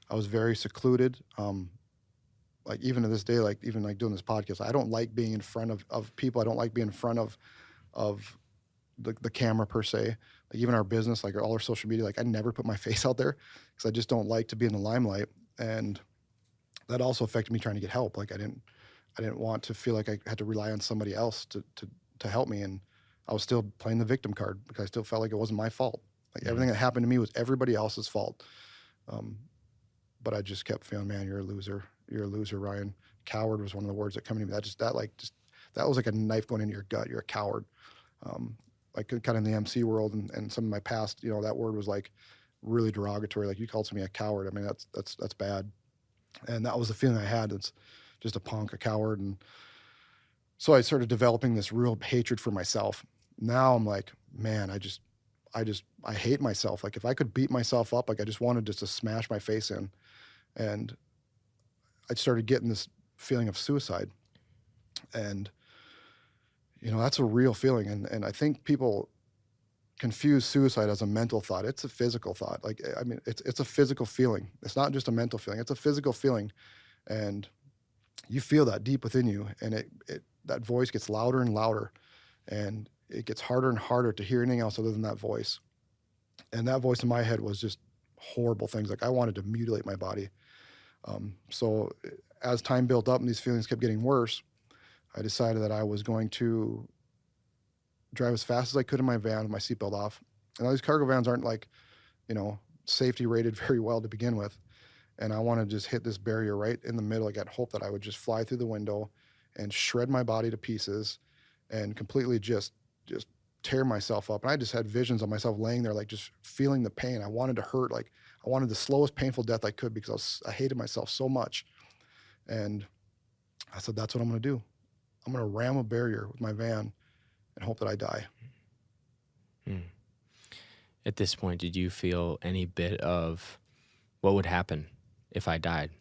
I was very secluded. Like even to this day, like even like doing this podcast, I don't like being in front of people. I don't like being in front of the camera per se. Like even our business, like all our social media, like I never put my face out there because I just don't like to be in the limelight. And that also affected me trying to get help. Like I didn't want to feel like I had to rely on somebody else to help me. And I was still playing the victim card because I still felt like it wasn't my fault. Like everything that happened to me was everybody else's fault. But I just kept feeling, man, you're a loser. You're a loser, Ryan. Coward was one of the words that come to me. That was like a knife going into your gut. You're a coward. Like kind of in the MC world and some of my past, that word was like really derogatory. Like you called somebody a coward. I mean, that's bad. And that was the feeling I had. It's just a punk, a coward. And so I started developing this real hatred for myself. Now I'm like, man, I hate myself. Like if I could beat myself up, like I just wanted just to smash my face in. And I started getting this feeling of suicide. And That's a real feeling. And I think people confuse suicide as a mental thought. It's a physical thought. Like, I mean, it's a physical feeling. It's not just a mental feeling. It's a physical feeling. And you feel that deep within you. And that voice gets louder and louder. And it gets harder and harder to hear anything else other than that voice. And that voice in my head was just horrible things. Like, I wanted to mutilate my body. So as time built up and these feelings kept getting worse, I decided that I was going to drive as fast as I could in my van with my seatbelt off. And all these cargo vans aren't like, safety rated very well to begin with. And I wanted to just hit this barrier right in the middle. I got hope that I would just fly through the window and shred my body to pieces and completely just tear myself up. And I just had visions of myself laying there, like just feeling the pain. I wanted to hurt. Like, I wanted the slowest painful death I could because I hated myself so much. And I said, that's what I'm going to do. I'm going to ram a barrier with my van and hope that I die. At this point, did you feel any bit of what would happen if I died?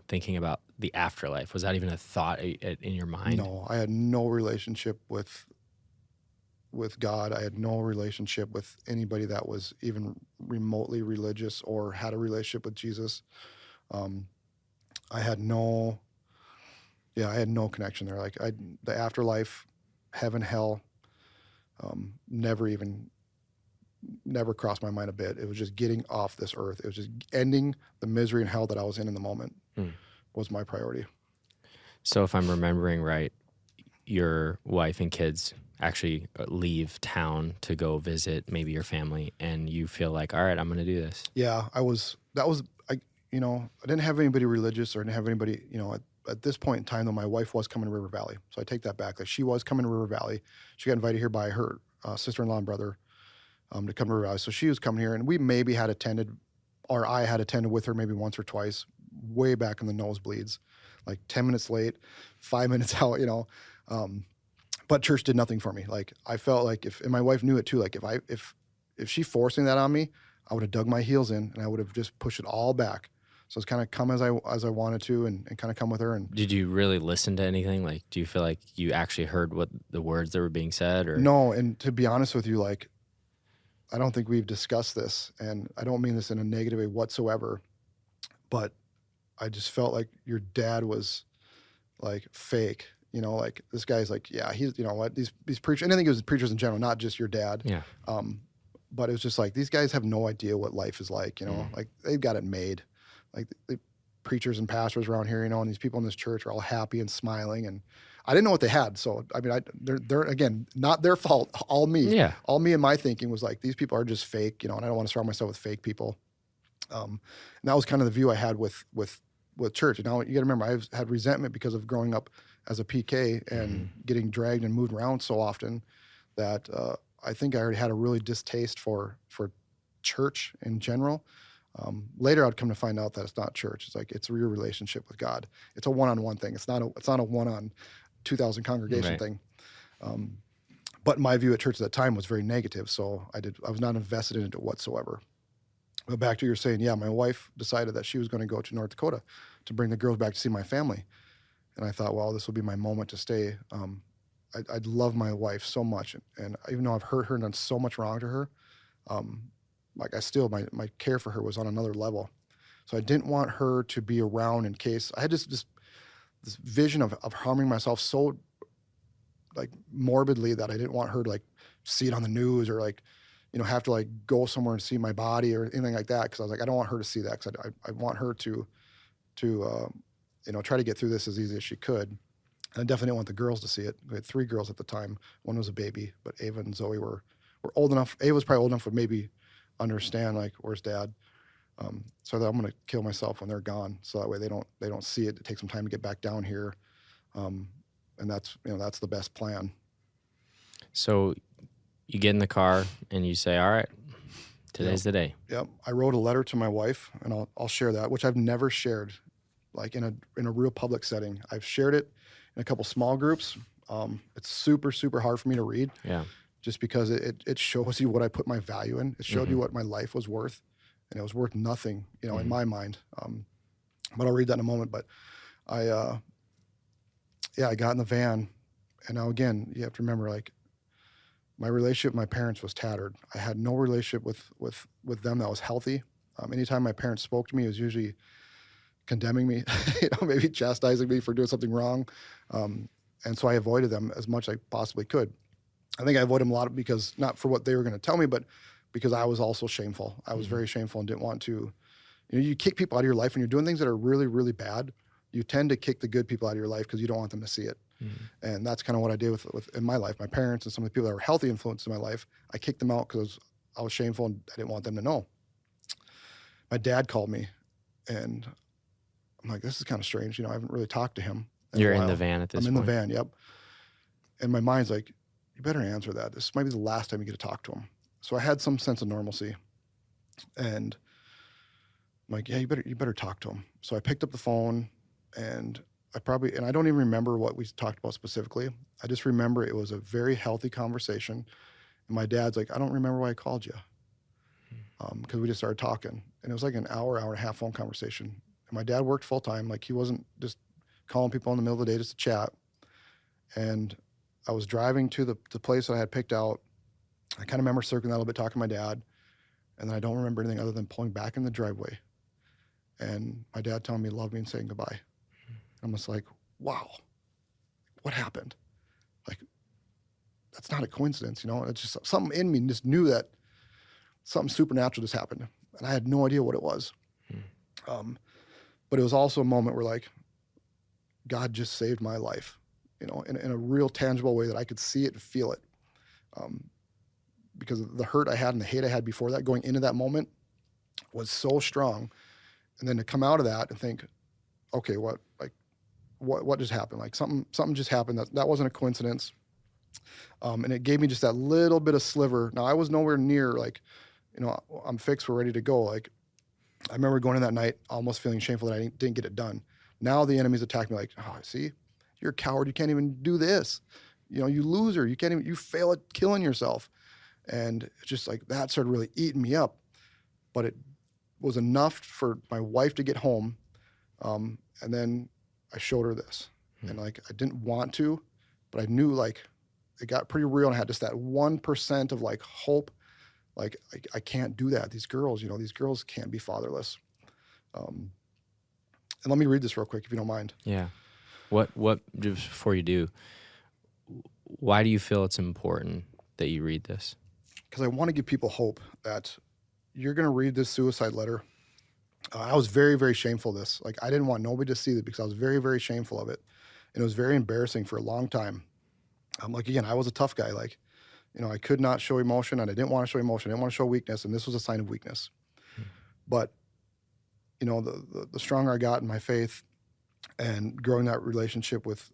Thinking about the afterlife. Was that even a thought in your mind? No, I had no relationship with God. I had no relationship with anybody that was even remotely religious or had a relationship with Jesus. I had no connection there. Like, the afterlife, heaven, hell, never crossed my mind a bit. It was just getting off this earth. It was just ending the misery and hell that I was in the moment was my priority. So if I'm remembering right, your wife and kids actually leave town to go visit maybe your family, and you feel like, all right, I'm going to do this. Yeah, I didn't have anybody religious, or didn't have anybody, at this point in time, though, my wife was coming to River Valley. So I take that back. Like, she was coming to River Valley. She got invited here by her sister-in-law and brother to come to River Valley. So she was coming here, and we maybe had attended, or I had attended with her maybe once or twice, way back in the nosebleeds, like 10 minutes late, 5 minutes out, but church did nothing for me. Like, I felt like and my wife knew it too, like if she forcing that on me, I would have dug my heels in and I would have just pushed it all back. So it's kind of come as I wanted to, and kind of come with her. And did you really listen to anything? Like, do you feel like you actually heard what the words that were being said? Or no, and to be honest with you, like, I don't think we've discussed this, and I don't mean this in a negative way whatsoever, but I just felt like your dad was like fake. Like, this guy's like, yeah, he's, what, these preachers, and I think it was preachers in general, not just your dad. Yeah. But it was just like, these guys have no idea what life is like, like, they've got it made. Like, the preachers and pastors around here, and these people in this church are all happy and smiling, and I didn't know what they had. So, I mean, they're again, not their fault, all me. Yeah. All me and my thinking was like, these people are just fake, and I don't want to surround myself with fake people. And that was kind of the view I had with church. And now you got to remember, I've had resentment because of growing up as a PK and getting dragged and moved around so often that I think I already had a really distaste for church in general. Later, I'd come to find out that it's not church. It's like, it's your relationship with God. It's a one-on-one thing. It's not a one-on 2,000 congregation thing. But my view at church at that time was very negative. So I was not invested in it whatsoever. But back to your saying, yeah, my wife decided that she was going to go to North Dakota to bring the girls back to see my family. And I thought, well, this will be my moment to stay. I love my wife so much. And even though I've hurt her and done so much wrong to her, like, I still, my care for her was on another level. So I didn't want her to be around in case I had this vision of harming myself so, like, morbidly, that I didn't want her to, like, see it on the news, or, like, have to, like, go somewhere and see my body or anything like that. Cause I was like, I don't want her to see that. Cause I want her to try to get through this as easy as she could. And I definitely didn't want the girls to see it. We had 3 girls at the time. One was a baby, but Ava and Zoe were old enough. Ava was probably old enough to maybe understand, like, where's dad? So that I'm going to kill myself when they're gone. So that way they don't see it. It takes some time to get back down here. And that's the best plan. So you get in the car and you say, all right, today's the day. Yep. I wrote a letter to my wife, and I'll share that, which I've never shared, like, in a real public setting. I've shared it in a couple small groups. It's super, super hard for me to read. Yeah. Just because it shows you what I put my value in. It showed you what my life was worth, and it was worth nothing, in my mind. But I'll read that in a moment. But I got in the van, And now again, you have to remember, like, my relationship with my parents was tattered. I had no relationship with them that was healthy. Anytime my parents spoke to me, it was usually condemning me, maybe chastising me for doing something wrong. And so I avoided them as much as I possibly could. I think I avoided them a lot because not for what they were going to tell me, but because I was also shameful. I was very shameful and didn't want to. You kick people out of your life when you're doing things that are really, really bad. You tend to kick the good people out of your life because you don't want them to see it. And that's kind of what I did with in my life. My parents and some of the people that were healthy influences in my life, I kicked them out because I was shameful and I didn't want them to know. My dad called me, and I'm like, this is kind of strange. I haven't really talked to him in You're a while. in the van at this I'm in point. the van, yep. And my mind's like, you better answer that. This might be the last time you get to talk to him. So I had some sense of normalcy. And I'm like, yeah, you better talk to him. So I picked up the phone, and I don't even remember what we talked about specifically. I just remember it was a very healthy conversation. And my dad's like, I don't remember why I called you. Because we just started talking. And it was like an hour and a half phone conversation. And my dad worked full time. Like, he wasn't just calling people in the middle of the day just to chat. And I was driving to the place that I had picked out. I kind of remember circling that a little bit, talking to my dad. And then I don't remember anything other than pulling back in the driveway. And my dad telling me he loved me and saying goodbye. I'm just like, wow, what happened? Like, that's not a coincidence, It's just something in me just knew that something supernatural just happened. And I had no idea what it was. But it was also a moment where, like, God just saved my life, in a real tangible way that I could see it and feel it. Because the hurt I had and the hate I had before that, going into that moment, was so strong. And then to come out of that and think, okay, what just happened? Like, something just happened. That wasn't a coincidence. And it gave me just that little bit of sliver. Now, I was nowhere near, like, I'm fixed, we're ready to go. Like, I remember going in that night almost feeling shameful that I didn't get it done. Now the enemies attack me like, oh, see, you're a coward. You can't even do this. You loser. You fail at killing yourself. And it's just like that started really eating me up. But it was enough for my wife to get home. And then I showed her this. And, like, I didn't want to, but I knew, like, it got pretty real. And I had just that 1% of, like, hope. Like, I can't do that. These girls can't be fatherless. And let me read this real quick, if you don't mind. Yeah. What, just before you do, why do you feel it's important that you read this? Because I want to give people hope that you're going to read this suicide letter. I was very, very shameful of this. Like, I didn't want nobody to see it because I was very, very shameful of it. And it was very embarrassing for a long time. Like, again, I was a tough guy. Like, I could not show emotion, and I didn't want to show emotion. I didn't want to show weakness, and this was a sign of weakness. But, the stronger I got in my faith and growing that relationship with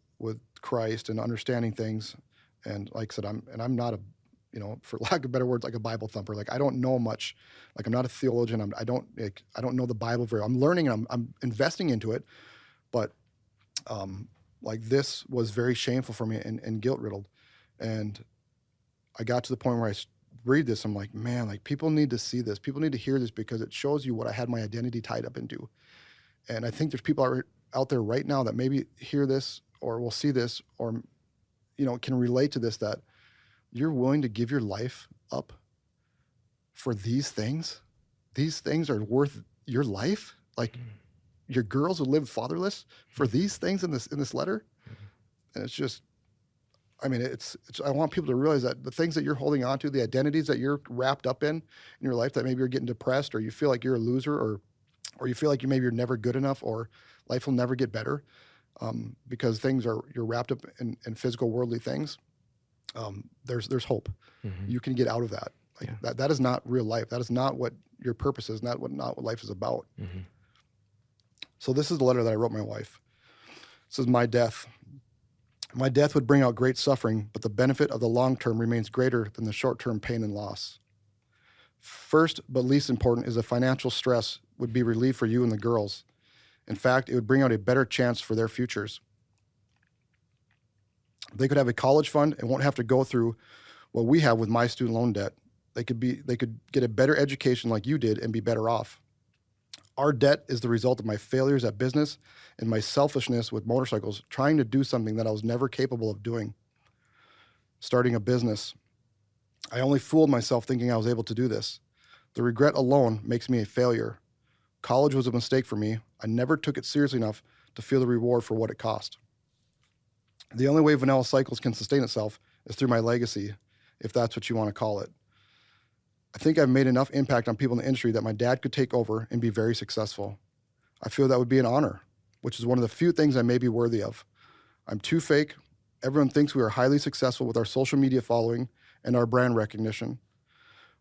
Christ and understanding things, and like I said, I'm not a, for lack of better words, like a Bible thumper. Like, I don't know much. Like, I'm not a theologian. I don't know the Bible very well. I'm learning, and I'm investing into it. But like, this was very shameful for me and guilt-riddled. And I got to the point where I read this, I'm like, man, like, people need to see this. People need to hear this because it shows you what I had my identity tied up into. And I think there's people out there right now that maybe hear this or will see this or, can relate to this, that you're willing to give your life up for these things. These things are worth your life. Like, your girls who live fatherless for these things in this letter. And it's just, I mean, it's I want people to realize that the things that you're holding on to, the identities that you're wrapped up in your life, that maybe you're getting depressed or you feel like you're a loser or you feel like you're never good enough or life will never get better because you're wrapped up in physical worldly things. There's hope. You can get out of that. Like, that is not real life. That is not what your purpose is, not what life is about. So this is the letter that I wrote my wife. It says, my death would bring out great suffering, but the benefit of the long term remains greater than the short term pain and loss. First, but least important, is the financial stress would be relieved for you and the girls. In fact, it would bring out a better chance for their futures. They could have a college fund and won't have to go through what we have with my student loan debt. They could get a better education like you did and be better off. Our debt is the result of my failures at business and my selfishness with motorcycles, trying to do something that I was never capable of doing. starting a business. I only fooled myself thinking I was able to do this. The regret alone makes me a failure. College was a mistake for me. I never took it seriously enough to feel the reward for what it cost. The only way Vanilla Cycles can sustain itself is through my legacy, if that's what you want to call it. I think I've made enough impact on people in the industry that my dad could take over and be very successful. I feel that would be an honor, which is one of the few things I may be worthy of. I'm too fake. Everyone thinks we are highly successful with our social media following and our brand recognition.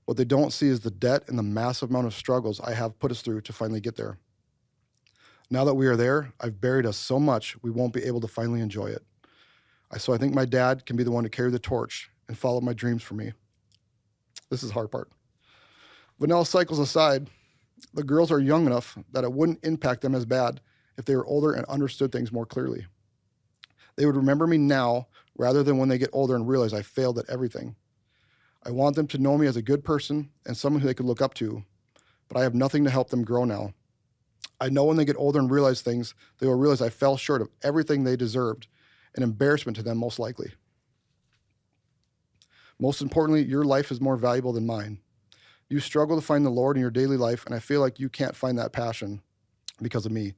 What they don't see is the debt and the massive amount of struggles I have put us through to finally get there. Now that we are there, I've buried us so much we won't be able to finally enjoy it. So I think my dad can be the one to carry the torch and follow my dreams for me. This is the hard part. Vanilla Cycles aside, the girls are young enough that it wouldn't impact them as bad if they were older and understood things more clearly. They would remember me now rather than when they get older and realize I failed at everything. I want them to know me as a good person and someone who they could look up to, but I have nothing to help them grow now. I know when they get older and realize things, they will realize I fell short of everything they deserved, an embarrassment to them most likely. Most importantly, your life is more valuable than mine. You struggle to find the Lord in your daily life, and I feel like you can't find that passion because of me.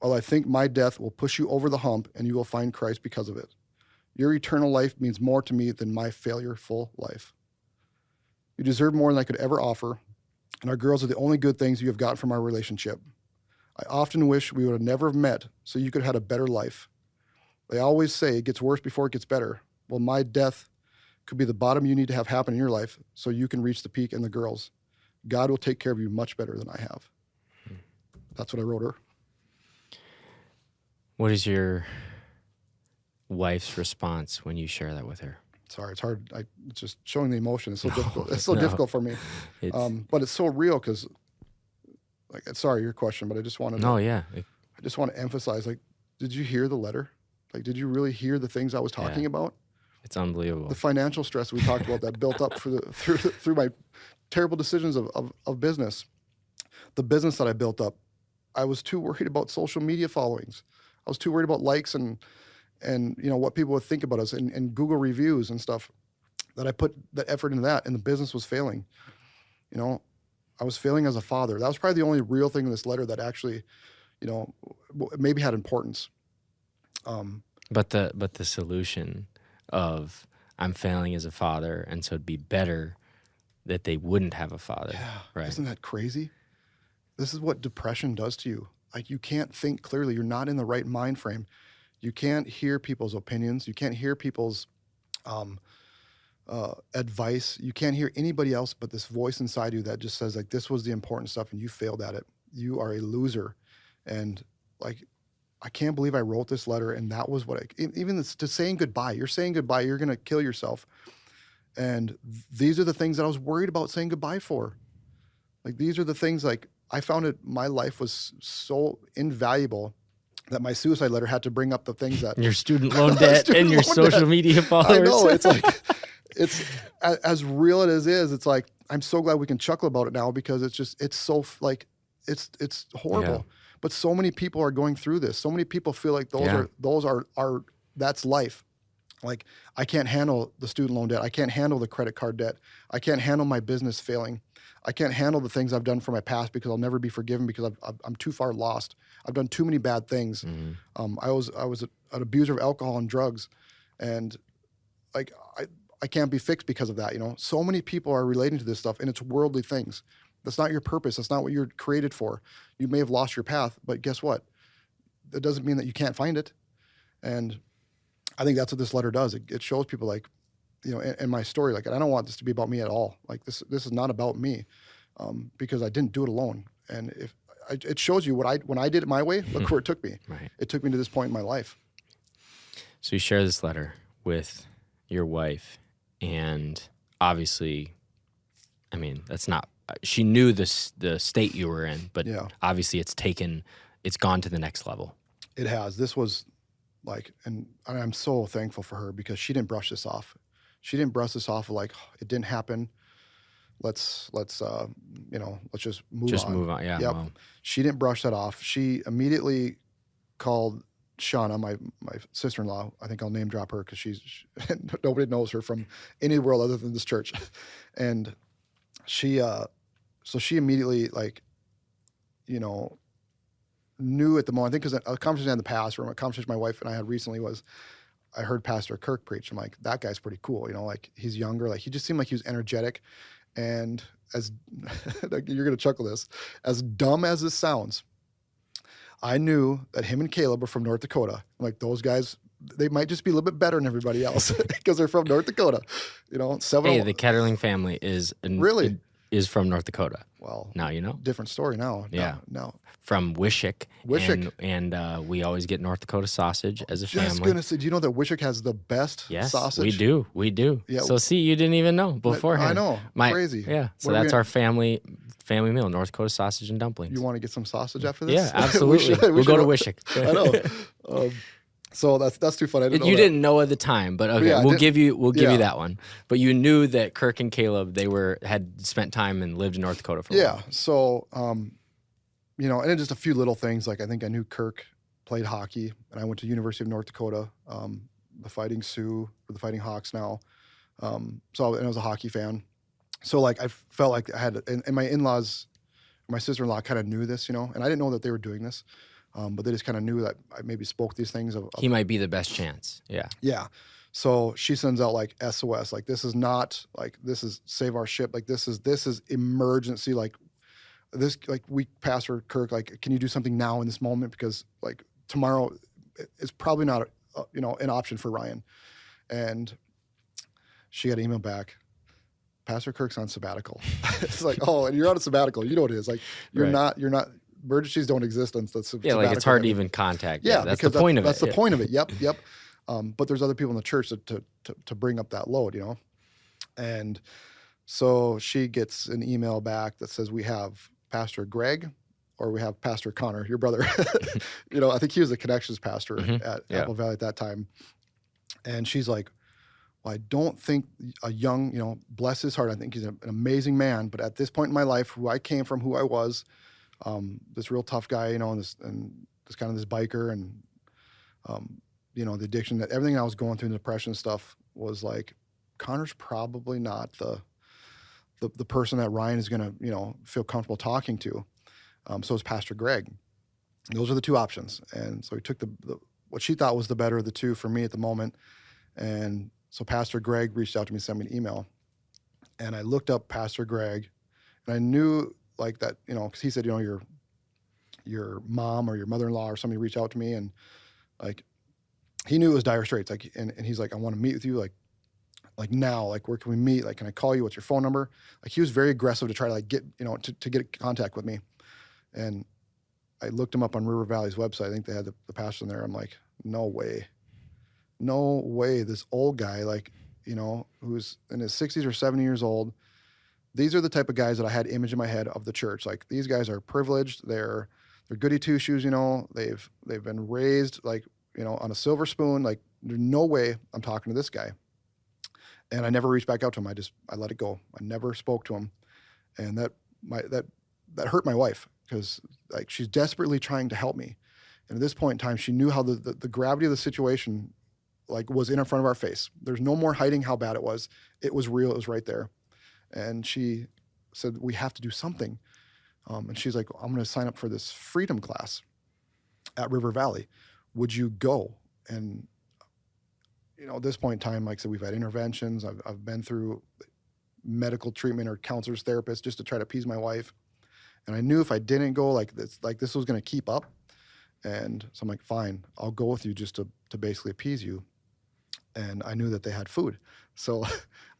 Well, I think my death will push you over the hump, and you will find Christ because of it. Your eternal life means more to me than my failure-full life. You deserve more than I could ever offer, and our girls are the only good things you have gotten from our relationship. I often wish we would have never met so you could have had a better life. They always say it gets worse before it gets better. Well, my death could be the bottom you need to have happen in your life so you can reach the peak in the girls. God will take care of you much better than I have. That's what I wrote her. What is your wife's response when you share that with her? Sorry, it's hard. It's just showing the emotion. It's so difficult. It's so difficult for me. But it's so real because, like, sorry, your question, but I just wanted to, I just want to emphasize, like, did you hear the letter? Like, did you really hear the things I was talking about? It's unbelievable. The financial stress we talked about that built up through my terrible decisions of business. The business that I built up, I was too worried about social media followings. I was too worried about likes and what people would think about us and Google reviews and stuff, that I put that effort into that, and the business was failing. I was failing as a father. That was probably the only real thing in this letter that actually, maybe had importance. But the solution of I'm failing as a father, and so it'd be better that they wouldn't have a father. Yeah, right? Isn't that crazy? This is what depression does to you. Like, you can't think clearly. You're not in the right mind frame. You can't hear people's opinions. You can't hear people's advice. You can't hear anybody else but this voice inside you that just says, like, this was the important stuff and you failed at it. You are a loser. And, like, I can't believe I wrote this letter, and that was what even to saying goodbye. You're saying goodbye. You're going to kill yourself. And these are the things that I was worried about saying goodbye for. Like, these are the things, like, I found my life was so invaluable that my suicide letter had to bring up the things that your student loan debt and your social media followers. I know. It's like, it's as real as it is. It's like, I'm so glad we can chuckle about it now, because it's so, like, it's horrible. Yeah. But so many people are going through this. So many people feel like those are that's life. Like, I can't handle the student loan debt. I can't handle the credit card debt. I can't handle my business failing. I can't handle the things I've done for my past because I'll never be forgiven because I'm too far lost. I've done too many bad things. Mm-hmm. I was an abuser of alcohol and drugs, and, like, I can't be fixed because of that. So many people are relating to this stuff, and it's worldly things. That's not your purpose. That's not what you're created for. You may have lost your path, but guess what? That doesn't mean that you can't find it. And I think that's what this letter does. It shows people, like, in my story, like, and I don't want this to be about me at all. Like, this is not about me, because I didn't do it alone. And it shows you when I did it my way, look where it took me. Right. It took me to this point in my life. So you share this letter with your wife, and obviously, I mean, that's not, she knew the state you were in, but obviously it's gone to the next level. It has. This was, like, and I'm so thankful for her, because she didn't brush this off. She didn't brush this off like, it didn't happen. Let's just move on. Just move on. Yeah. Yep. Wow. She didn't brush that off. She immediately called Shauna, my sister-in-law, I think I'll name drop her because nobody knows her from any world other than this church. And she, so she immediately, like, you know, knew at the moment, I think, because a conversation I had in the past, or a conversation my wife and I had recently was, I heard Pastor Kirk preach. I'm like, that guy's pretty cool. You know, like, he's younger. Like, he just seemed like he was energetic. And as, like, you're going to chuckle this, as dumb as this sounds, I knew that him and Caleb were from North Dakota. Like, those guys, they might just be a little bit better than everybody else because they're from North Dakota. You know, the Ketterling family Really? is from North Dakota. Well, now you know. Different story now. Yeah. No. From Wishick. Wishick. And we always get North Dakota sausage as a family. Just gonna say, do you know that Wishick has the best sausage? We do. Yeah. So see, you didn't even know beforehand. I know. Crazy. Yeah. So that's our family meal: North Dakota sausage and dumplings. You want to get some sausage after this? Yeah, absolutely. We'll go to Wishick. I know. So that's too funny. You didn't know at the time, but okay, we'll give you that one. But you knew that Kirk and Caleb, had spent time and lived in North Dakota for a while. Yeah. So you know, and then just a few little things. Like, I think I knew Kirk played hockey, and I went to University of North Dakota, the Fighting Sioux, or the Fighting Hawks now. And I was a hockey fan. So, like, I felt like I had, and my in-laws, my sister-in-law kind of knew this, you know, and I didn't know that they were doing this, but they just kind of knew that I maybe spoke these things. He might be the best chance. Yeah. Yeah. So she sends out, like, SOS, like, this is not, like, this is save our ship. Like, this is emergency. Like, Pastor Kirk, like, can you do something now in this moment? Because, like, tomorrow is probably not, you know, an option for Ryan. And she got an email back. Pastor Kirk's on sabbatical. It's like, oh, and you're on a sabbatical. You know what it is. Like, you're not, emergencies don't exist on the sabbatical. Yeah, like, it's hard to even contact. Yeah, that's the point of it. That's the point of it. Yep. But there's other people in the church to bring up that load, you know? And so she gets an email back that says, we have Pastor Greg, or we have Pastor Connor, your brother. You know, I think he was the connections pastor at Apple Valley at that time. And she's like, well, I don't think a young, you know, bless his heart, I think he's an amazing man, but at this point in my life, who I came from, who I was, this real tough guy, you know, and this kind of this biker, and you know, the addiction, that everything I was going through, the depression and stuff, was like, Connor's probably not the person that Ryan is going to, you know, feel comfortable talking to. So is Pastor Greg. Those are the two options. And so he took what she thought was the better of the two for me at the moment. And so Pastor Greg reached out to me, sent me an email. And I looked up Pastor Greg, and I knew, like, that, you know, because he said, you know, your mom or your mother-in-law or somebody reached out to me, and, like, he knew it was dire straits. Like, and he's like, I want to meet with you, like now, like, where can we meet? Like, can I call you? What's your phone number? Like, he was very aggressive to try to, like, get, you know, to get in contact with me. And I looked him up on River Valley's website. I think they had the pastor in there. I'm like, no way. This old guy, like, you know, who's in his 60s or 70 years old. These are the type of guys that I had image in my head of the church. Like, these guys are privileged. They're goody two shoes, you know. They've been raised, like, you know, on a silver spoon. Like, there's no way I'm talking to this guy. And I never reached back out to him. I let it go. I never spoke to him. And that hurt my wife, because, like, she's desperately trying to help me. And at this point in time, she knew how the gravity of the situation, like, was in front of our face. There's no more hiding how bad it was. It was real. It was right there. And she said, we have to do something. And she's like, I'm going to sign up for this freedom class at River Valley. Would you go? And, you know, at this point in time, like I said, we've had interventions. I've been through medical treatment or counselors, therapists, just to try to appease my wife. And I knew if I didn't go, like this was going to keep up. And so I'm like, fine, I'll go with you just to basically appease you. And I knew that they had food. So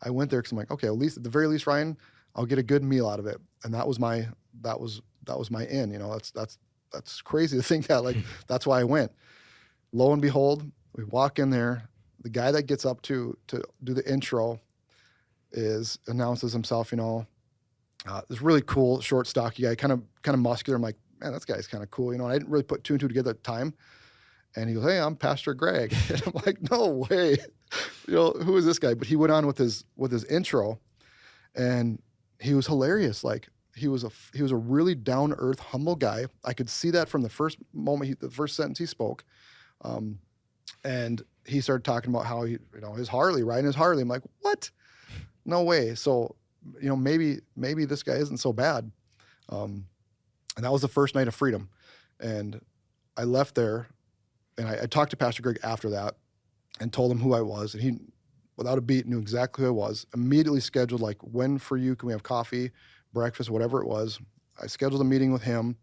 I went there because I'm like, okay, at the very least, Ryan, I'll get a good meal out of it. And that was my in, you know. That's crazy to think that, like, that's why I went. Lo and behold, we walk in there. The guy that gets up to do the intro announces himself, you know, this really cool, short, stocky guy, kind of muscular. I'm like, man, this guy's kind of cool, you know. And I didn't really put two and two together at the time. And he goes, hey, I'm Pastor Greg. And I'm like, no way. You know, who is this guy? But he went on with his intro, and he was hilarious. Like, he was a really down-to-earth, humble guy. I could see that from the first moment, the first sentence he spoke. And he started talking about how he, his Harley, riding his Harley. I'm like, what? No way. So, maybe this guy isn't so bad. And that was the first night of freedom. And I left there, and I talked to Pastor Greg after that and told him who I was. And he, without a beat, knew exactly who I was. Immediately scheduled, like, when for you can we have coffee, breakfast, whatever it was. I scheduled a meeting with him.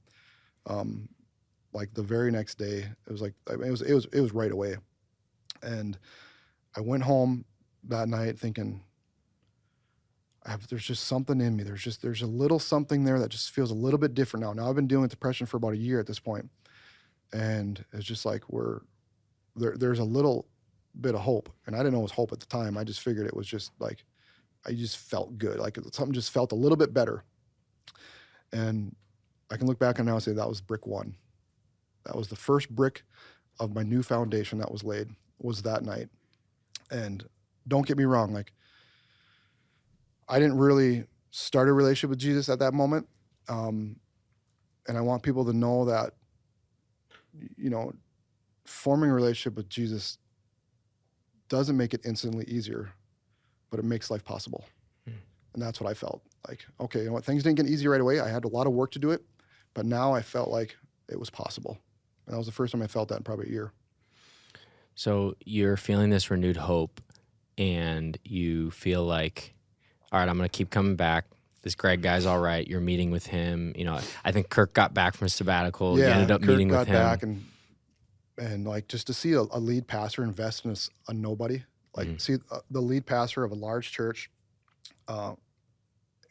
Like the very next day, it was like, it was right away. And I went home that night thinking, there's just something in me. There's a little something there that just feels a little bit different now. Now I've been dealing with depression for about a year at this point. And it's just like there's a little bit of hope. And I didn't know it was hope at the time. I just figured it was just like, I just felt good. Like something just felt a little bit better. And I can look back on now and say that was brick one. That was the first brick of my new foundation that was laid, was that night. And don't get me wrong, like, I didn't really start a relationship with Jesus at that moment. And I want people to know that, forming a relationship with Jesus doesn't make it instantly easier, but it makes life possible. And that's what I felt like. Okay, things didn't get easy right away. I had a lot of work to do it, but now I felt like it was possible. And that was the first time I felt that in probably a year. So you're feeling this renewed hope, and you feel like, all right, I'm going to keep coming back. This Greg guy's all right. You're meeting with him. I think Kirk got back from his sabbatical. Yeah, you ended up Kirk meeting got with him. back, and like, just to see a lead pastor invest in a nobody, like see the lead pastor of a large church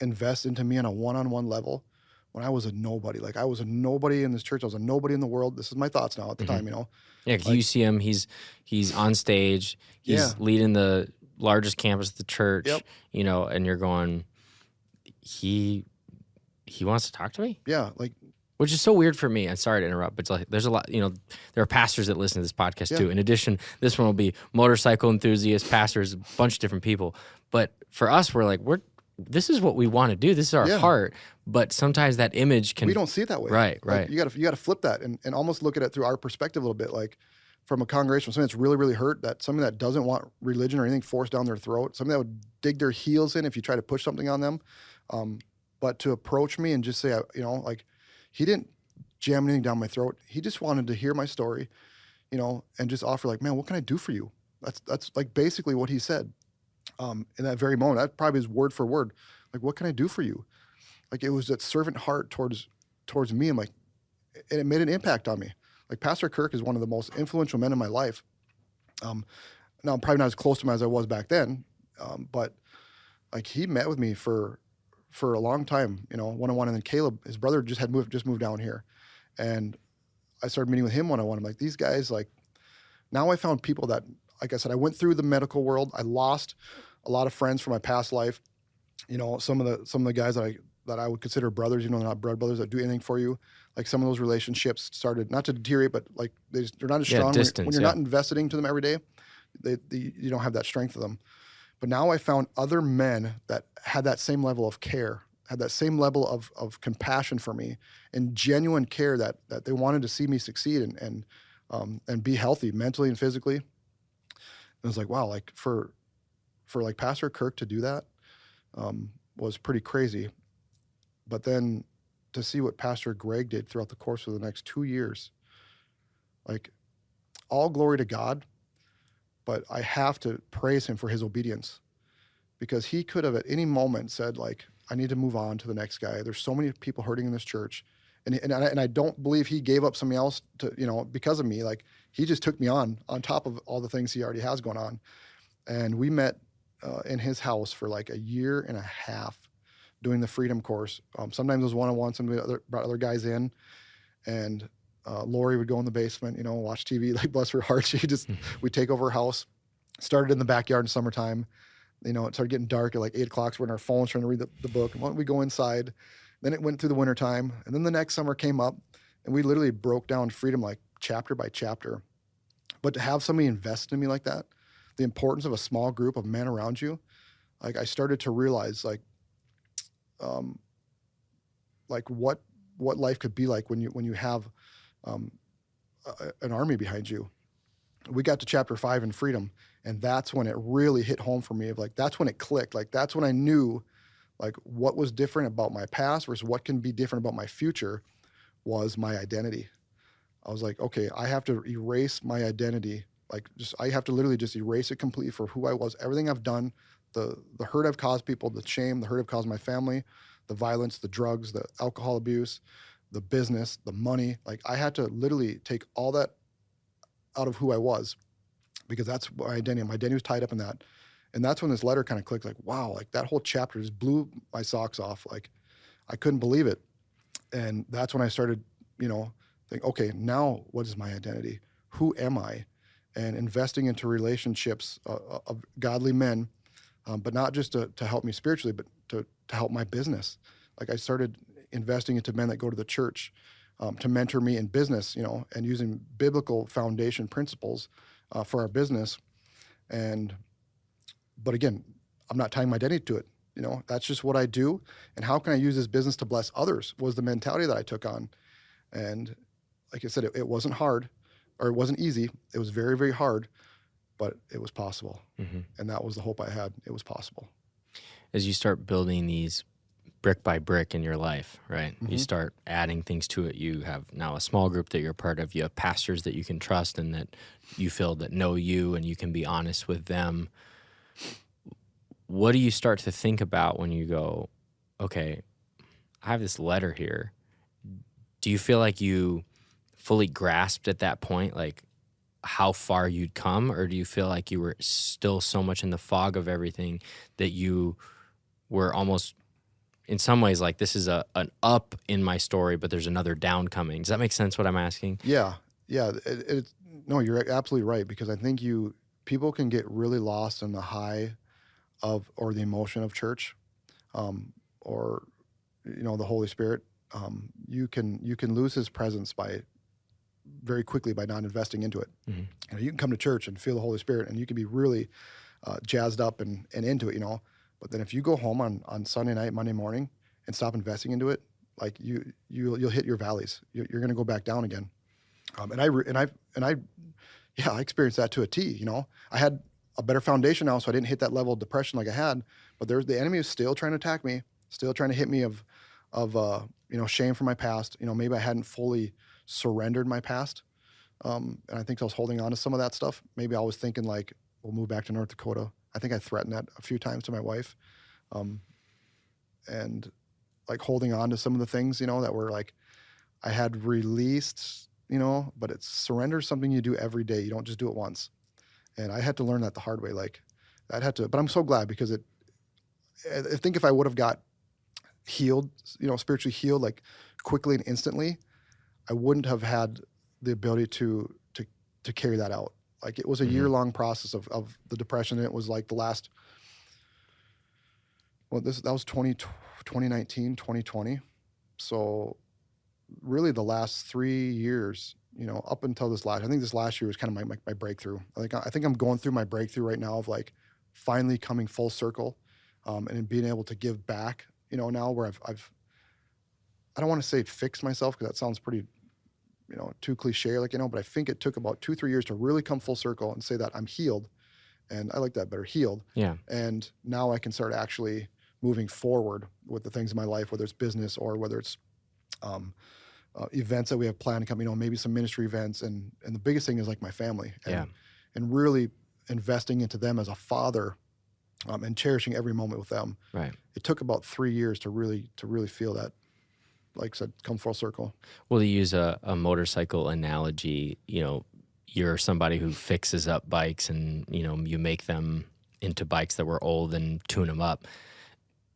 invest into me on a one-on-one level when I was a nobody. Like, I was a nobody in this church. I was a nobody in the world. This is my thoughts now at the time, Yeah, because you see him, he's on stage, he's leading the largest campus of the church, and you're going, he wants to talk to me? Yeah, like, which is so weird for me. I'm sorry to interrupt, but it's like, there's a lot, there are pastors that listen to this podcast too. In addition, this one will be motorcycle enthusiasts, pastors, a bunch of different people. But for us, we're like, this is what we want to do. This is our heart. But sometimes that image we don't see it that way. Right. You gotta flip that and almost look at it through our perspective a little bit, like from a congregation, something that's really, really hurt, that somebody that doesn't want religion or anything forced down their throat, something that would dig their heels in if you try to push something on them. But to approach me and just say, like, he didn't jam anything down my throat. He just wanted to hear my story, and just offer, like, man, what can I do for you? That's like basically what he said. In that very moment, that probably is word for word. Like, what can I do for you? Like, it was that servant heart towards me. I'm like, and it made an impact on me. Like, Pastor Kirk is one of the most influential men in my life. Now I'm probably not as close to him as I was back then. But like, he met with me for a long time, one-on-one. And then Caleb, his brother, just moved down here. And I started meeting with him one-on-one. I'm like, these guys, like, now I found people that, like I said, I went through the medical world. I lost a lot of friends from my past life. Some of the guys that I would consider brothers, they're not blood brothers that do anything for you. Like, some of those relationships started not to deteriorate, but like they're not as strong when you're not investing into them every day. You don't have that strength of them. But now I found other men that had that same level of care, had that same level of compassion for me, and genuine care that they wanted to see me succeed and be healthy mentally and physically. And I was like, wow, like for like Pastor Kirk to do that was pretty crazy. But then to see what Pastor Greg did throughout the course of the next 2 years, like, all glory to God, but I have to praise him for his obedience, because he could have at any moment said, like, I need to move on to the next guy. There's so many people hurting in this church. And I don't believe he gave up something else to, because of me. Like, he just took me on top of all the things he already has going on. And we met in his house for like a year and a half doing the freedom course. Sometimes it was one-on-one, somebody brought other guys in, and Lori would go in the basement, watch TV, like, bless her heart. We'd take over her house. Started in the backyard in summertime. It started getting dark at like 8 o'clock. So we're on our phones trying to read the book. And why don't we go inside? Then it went through the wintertime. And then the next summer came up, and we literally broke down freedom, like, chapter by chapter. But to have somebody invest in me like that, the importance of a small group of men around you, like, I started to realize, like what life could be like when you have an army behind you. We got to chapter 5 in freedom, and that's when it really hit home for me. Of like, that's when it clicked. Like, that's when I knew, like, what was different about my past versus what can be different about my future was my identity. I was like, okay, I have to erase my identity. Like, just I have to literally just erase it completely for who I was. Everything I've done, the hurt I've caused people, the shame, the hurt I've caused my family, the violence, the drugs, the alcohol abuse, the business, the money. Like, I had to literally take all that out of who I was, because that's my identity. My identity was tied up in that. And that's when this letter kind of clicked, like, wow, like that whole chapter just blew my socks off. Like, I couldn't believe it. And that's when I started, think, okay, now what is my identity? Who am I? And investing into relationships of godly men, but not just to help me spiritually, but to help my business. Like, I started investing into men that go to the church to mentor me in business, and using biblical foundation principles for our business. But again, I'm not tying my identity to it. That's just what I do. And how can I use this business to bless others was the mentality that I took on. And like I said, it wasn't hard, or it wasn't easy. It was very, very hard, but it was possible. Mm-hmm. And that was the hope I had. It was possible. As you start building these brick by brick in your life, right? Mm-hmm. You start adding things to it. You have now a small group that you're part of. You have pastors that you can trust and that you feel that know you, and you can be honest with them. What do you start to think about when you go, okay, I have this letter here? Do you feel like you fully grasped at that point, like how far you'd come? Or do you feel like you were still so much in the fog of everything that you were almost, in some ways, like, this is an up in my story, but there's another down coming? Does that make sense what I'm asking? Yeah. No, you're absolutely right, because I think people can get really lost in the high of, or the emotion of church, or the Holy Spirit. You can lose His presence very quickly by not investing into it. Mm-hmm. You can come to church and feel the Holy Spirit, and you can be really jazzed up and into it, But then if you go home on Sunday night, Monday morning, and stop investing into it, like you'll hit your valleys. You're going to go back down again. I experienced that to a T. I had a better foundation now, so I didn't hit that level of depression like I had. But the enemy is still trying to attack me, still trying to hit me of shame from my past. Maybe I hadn't fully surrendered my past, and I think I was holding on to some of that stuff. Maybe I was thinking, like, we'll move back to North Dakota. I think I threatened that a few times to my wife, and like holding on to some of the things that were like I had released. But it's surrender is something you do every day. You don't just do it once. And I had to learn that the hard way. Like, but I'm so glad, because I think if I would have got healed, spiritually healed, like quickly and instantly, I wouldn't have had the ability to carry that out. Like, it was a year-long process of the depression. And it was like that was 2019, 2020. So really the last 3 years, up until I think this last year was kind of my breakthrough. I think I'm going through my breakthrough right now of like finally coming full circle, and being able to give back, now where I've I don't want to say fixed myself, because that sounds pretty, too cliche, but I think it took about 2-3 years to really come full circle and say that I'm healed. And I like that better, healed. Yeah. And now I can start actually moving forward with the things in my life, whether it's business or whether it's events that we have planned to come, maybe some ministry events. And the biggest thing is like my family, and really investing into them as a father, and cherishing every moment with them. Right. It took about 3 years to really feel that, like I said, come full circle. Well, to use a motorcycle analogy, you're somebody who fixes up bikes, and, you make them into bikes that were old and tune them up.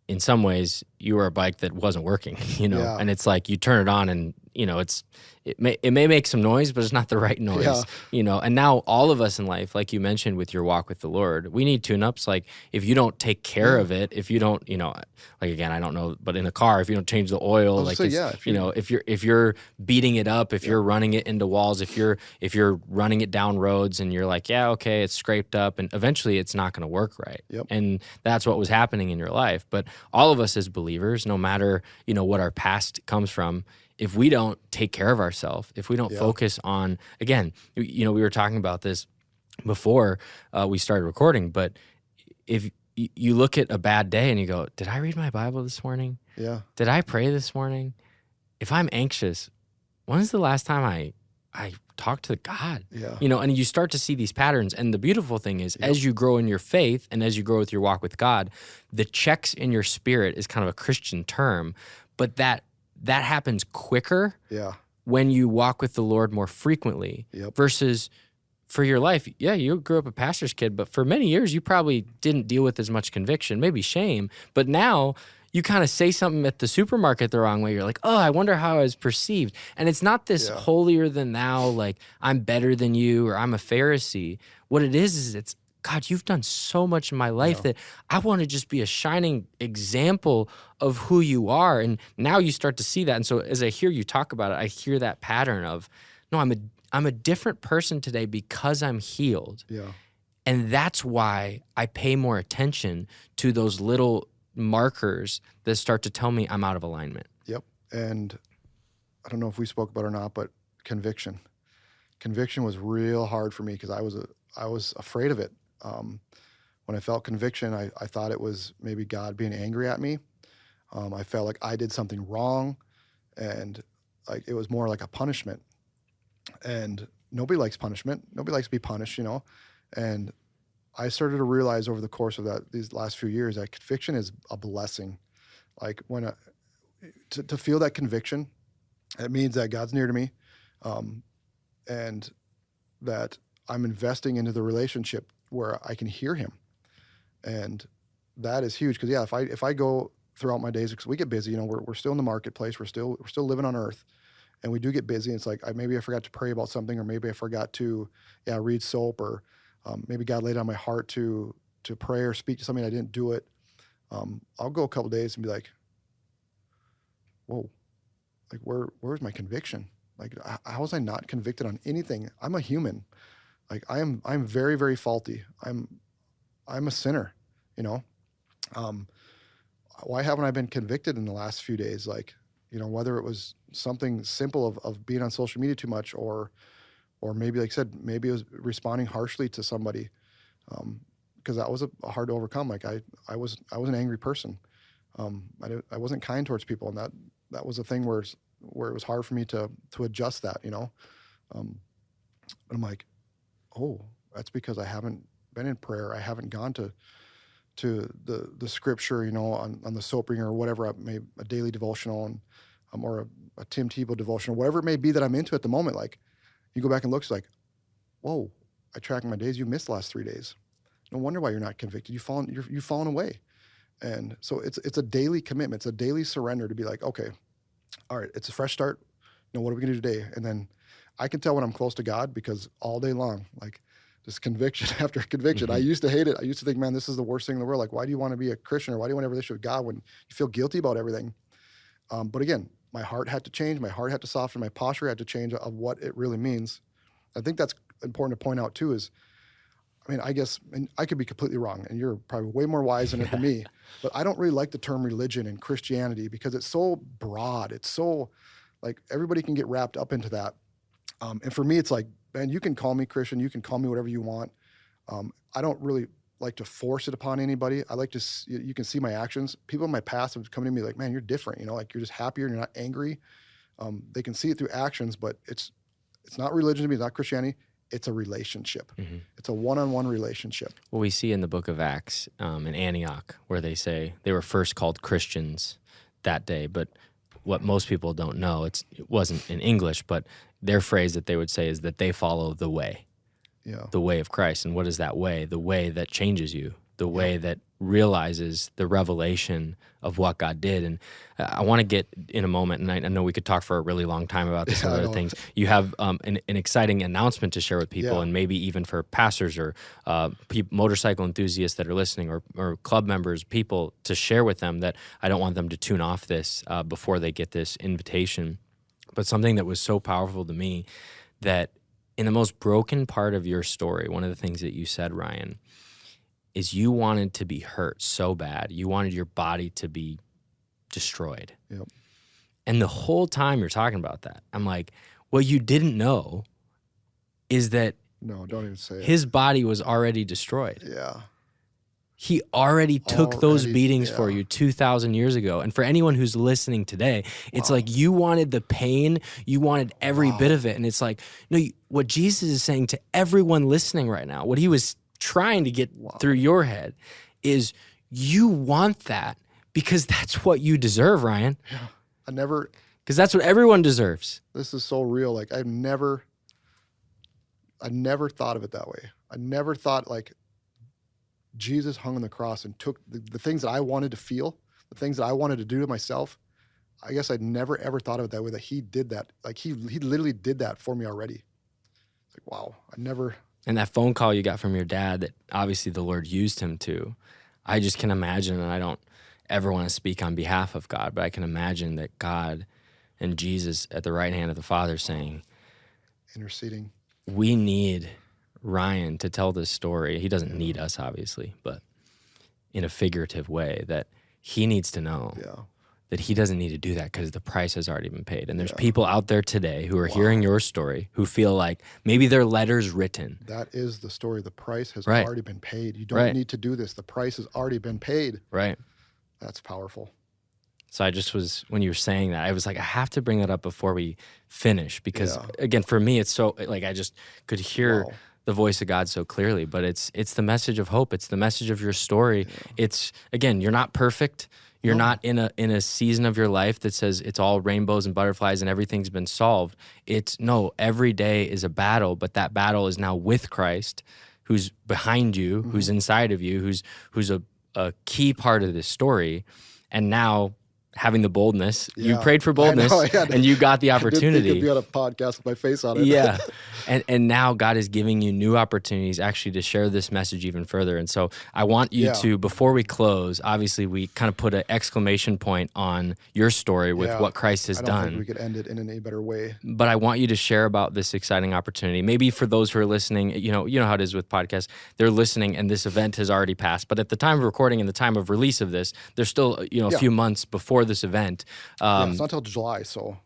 In some ways, you were a bike that wasn't working, and it's like you turn it on and, it may make some noise, but it's not the right noise, and now all of us in life, like you mentioned with your walk with the Lord, we need tune-ups. Like, if you don't take care of it, if you don't, like, again, I don't know, but in a car, if you don't change the oil, like, if you're beating it up, if you're running it into walls, if you're running it down roads and you're like, yeah, okay, it's scraped up, and eventually it's not going to work right. Yep. And that's what was happening in your life. But all of us as believers, no matter, what our past comes from, if we don't take care of ourselves, if we don't Yeah. focus on, again, we were talking about this before we started recording, but if you look at a bad day and you go, did I read my Bible this morning? Yeah. Did I pray this morning? If I'm anxious, when's the last time I talked to God? Yeah. And you start to see these patterns. And the beautiful thing is, as you grow in your faith and as you grow with your walk with God, the checks in your spirit is kind of a Christian term, but that happens quicker Yeah. when you walk with the Lord more frequently versus for your life. Yeah, you grew up a pastor's kid, but for many years you probably didn't deal with as much conviction, maybe shame. But now you kind of say something at the supermarket the wrong way. You're like, oh, I wonder how I was perceived. And it's not this holier than thou, like I'm better than you or I'm a Pharisee. What it is it's, God, you've done so much in my life that I want to just be a shining example of who you are. And now you start to see that. And so as I hear you talk about it, I hear that pattern of, no, I'm a different person today because I'm healed. Yeah. And that's why I pay more attention to those little markers that start to tell me I'm out of alignment. Yep. And I don't know if we spoke about it or not, but conviction was real hard for me because I was afraid of it. When I felt conviction, I thought it was maybe God being angry at me. I felt like I did something wrong, and like it was more like a punishment. And nobody likes punishment. Nobody likes to be punished, And I started to realize over the course of these last few years that conviction is a blessing. Like to feel that conviction, it means that God's near to me, and that I'm investing into the relationship where I can hear Him, and that is huge. Because if I go throughout my days, because we get busy, we're still in the marketplace, we're still living on earth, and we do get busy. And it's like maybe I forgot to pray about something, or maybe I forgot to read soap, or maybe God laid on my heart to pray or speak to something. I didn't do it. I'll go a couple days and be like, whoa, like where's my conviction? Like how was I not convicted on anything? I'm a human. Like I'm very, very faulty. I'm a sinner, why haven't I been convicted in the last few days? Like, whether it was something simple of being on social media too much, or maybe, like I said, maybe it was responding harshly to somebody, because that was a hard to overcome. Like I was an angry person. I wasn't kind towards people, and that was a thing where it was hard for me to adjust that, And I'm like, oh, that's because I haven't been in prayer. I haven't gone to the scripture, on the soap ringer or whatever, a daily devotional, and or a Tim Tebow devotional, whatever it may be that I'm into at the moment. Like you go back and look, it's like, whoa, I track my days. You missed the last 3 days. No wonder why you're not convicted. You've fallen away. And so it's a daily commitment. It's a daily surrender to be like, okay, all right, it's a fresh start. What are we gonna do today? And then I can tell when I'm close to God, because all day long, like just conviction after conviction. I used to hate it. I used to think, man, this is the worst thing in the world. Like, why do you want to be a Christian, or why do you want to have a relationship with God when you feel guilty about everything? But again, my heart had to change. My heart had to soften. My posture had to change of what it really means. I think that's important to point out too is, I guess, and I could be completely wrong, and you're probably way more wise in it than me, but I don't really like the term religion and Christianity because it's so broad. It's so, like, everybody can get wrapped up into that. And for me, it's like, man, you can call me Christian. You can call me whatever you want. I don't really like to force it upon anybody. I like to, you can see my actions. People in my past have come to me like, man, you're different. Like you're just happier and you're not angry. They can see it through actions, but it's not religion to me. It's not Christianity. It's a relationship. Mm-hmm. It's a one-on-one relationship. Well, we see in the book of Acts in Antioch where they say they were first called Christians that day, but what most people don't know, it wasn't in English, but their phrase that they would say is that they follow the way, the way of Christ. And what is that way? The way that changes you, the way that realizes the revelation of what God did. And I want to get in a moment, and I know we could talk for a really long time about this and other things. You have an exciting announcement to share with people, and maybe even for pastors or motorcycle enthusiasts that are listening, or club members, people, to share with them that I don't want them to tune off this before they get this invitation. But something that was so powerful to me, that in the most broken part of your story, one of the things that you said, Ryan, is you wanted to be hurt so bad. You wanted your body to be destroyed. Yep. And the whole time you're talking about that, I'm like, what you didn't know is that No, don't even say it. his body was already destroyed. Yeah. He already took those Already, beatings for yeah. you 2,000 years ago. And for anyone who's listening today, it's Wow. like you wanted the pain, you wanted every bit Wow. of it. And it's like, no, what Jesus is saying to everyone listening right now, what he was trying to get through your head is you want that because that's what you deserve, Ryan. Yeah. Because that's what everyone deserves. This is so real. Like I never thought of it that way. I never thought like Jesus hung on the cross and took the things that I wanted to feel, the things that I wanted to do to myself. I guess I'd never ever thought of it that way, that he did that. Like he literally did that for me already. It's like, wow, I never. And that phone call you got from your dad that obviously the Lord used him to, I just can imagine, and I don't ever want to speak on behalf of God, but I can imagine that God and Jesus at the right hand of the Father saying, Interceding. we need Ryan to tell this story. He doesn't need us, obviously, but in a figurative way, that he needs to know that he doesn't need to do that because the price has already been paid. And there's people out there today who are hearing your story who feel like maybe their letter's written. That is the story. The price has already been paid. You don't need to do this. The price has already been paid. Right. That's powerful. So I just was, when you were saying that, I was like, I have to bring that up before we finish because, again, for me, it's so, like, I just could hear the voice of God so clearly, but it's the message of hope. It's the message of your story. It's, again, you're not perfect. You're not in a season of your life that says it's all rainbows and butterflies and everything's been solved. It's, no, every day is a battle, but that battle is now with Christ, who's behind you, who's inside of you, who's a key part of this story. And now, having the boldness, you prayed for boldness, and you got the opportunity. I did think it'd be on a podcast with my face on it. Yeah, and now God is giving you new opportunities actually to share this message even further. And so I want you to, before we close, obviously we kind of put an exclamation point on your story with what Christ has I don't done. think we could end it in any better way. But I want you to share about this exciting opportunity. Maybe for those who are listening, you know how it is with podcasts. They're listening, and this event has already passed. But at the time of recording and the time of release of this, there's still a few months before this event. It's not until July, so.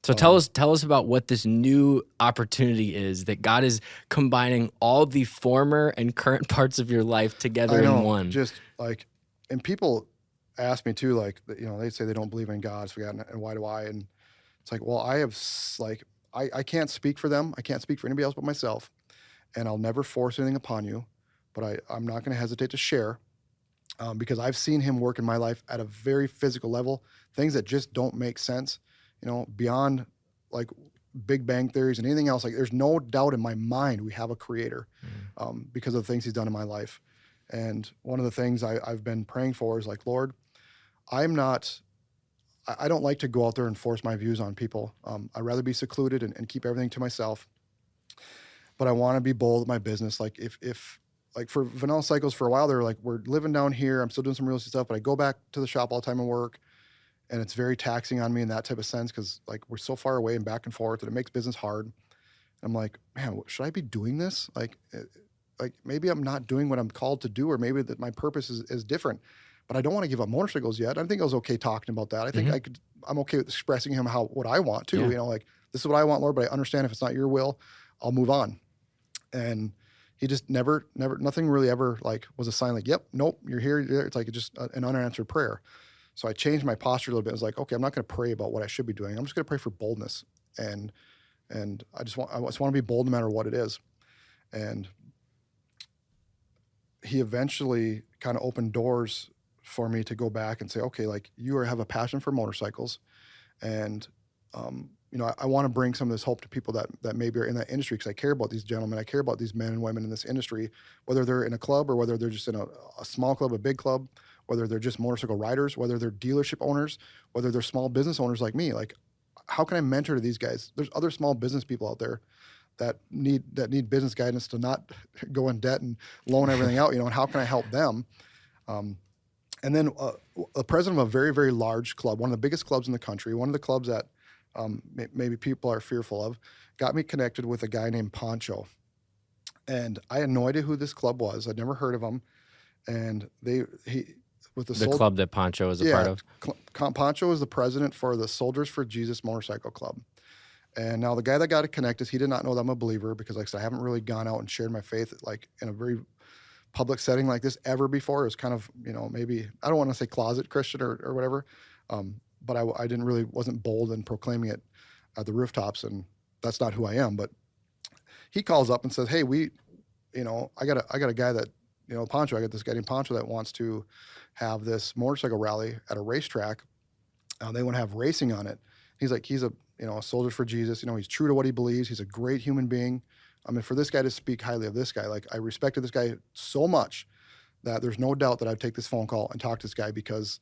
So tell us about what this new opportunity is that God is combining all the former and current parts of your life together in one. Just like, and people ask me too, like, they say they don't believe in God, so and why do I? And it's like, well, I can't speak for them. I can't speak for anybody else but myself, and I'll never force anything upon you, but I'm not going to hesitate to share. Because I've seen him work in my life at a very physical level, things that just don't make sense, beyond like Big Bang theories and anything else. Like there's no doubt in my mind we have a creator because of the things he's done in my life. And one of the things I've been praying for is like, Lord, I don't like to go out there and force my views on people. I'd rather be secluded and keep everything to myself. But I want to be bold with my business. Like if like for Vanilla Cycles, for a while, they're like, we're living down here. I'm still doing some real estate stuff, but I go back to the shop all the time and work. And it's very taxing on me in that type of sense because like we're so far away and back and forth and it makes business hard. I'm like, man, should I be doing this? Like maybe I'm not doing what I'm called to do, or maybe that my purpose is different. But I don't want to give up motorcycles yet. I think I was okay talking about that. I think I'm okay with expressing him what I want too. Like this is what I want, Lord, but I understand if it's not your will, I'll move on. And he just never, nothing really ever like was a sign like, yep, nope, you're here. It's like just an unanswered prayer. So I changed my posture a little bit. I was like, okay, I'm not going to pray about what I should be doing. I'm just going to pray for boldness. And I just want to be bold no matter what it is. And he eventually kind of opened doors for me to go back and say, okay, like you have a passion for motorcycles. And, I want to bring some of this hope to people that maybe are in that industry, because I care about these gentlemen. I care about these men and women in this industry, whether they're in a club or whether they're just in a small club, a big club, whether they're just motorcycle riders, whether they're dealership owners, whether they're small business owners like me. Like, how can I mentor to these guys? There's other small business people out there that need business guidance to not go in debt and loan everything out, and how can I help them? And then the president of a very, very large club, one of the biggest clubs in the country, one of the clubs that maybe people are fearful of, got me connected with a guy named Poncho. And I had no idea who this club was. I'd never heard of him. And with The club that Pancho is a part of. Pancho is the president for the Soldiers for Jesus Motorcycle Club. And now the guy that got it connected, he did not know that I'm a believer because, like I said, I haven't really gone out and shared my faith like in a very public setting like this ever before. It was kind of, maybe, I don't want to say closet Christian or whatever, but I didn't really, wasn't bold in proclaiming it at the rooftops, and that's not who I am. But he calls up and says, hey, I got a guy that, Pancho, I got this guy named Pancho that wants to have this motorcycle rally at a racetrack. They want to have racing on it. He's like, he's a soldier for Jesus. He's true to what he believes. He's a great human being. I mean, for this guy to speak highly of this guy, like I respected this guy so much that there's no doubt that I'd take this phone call and talk to this guy because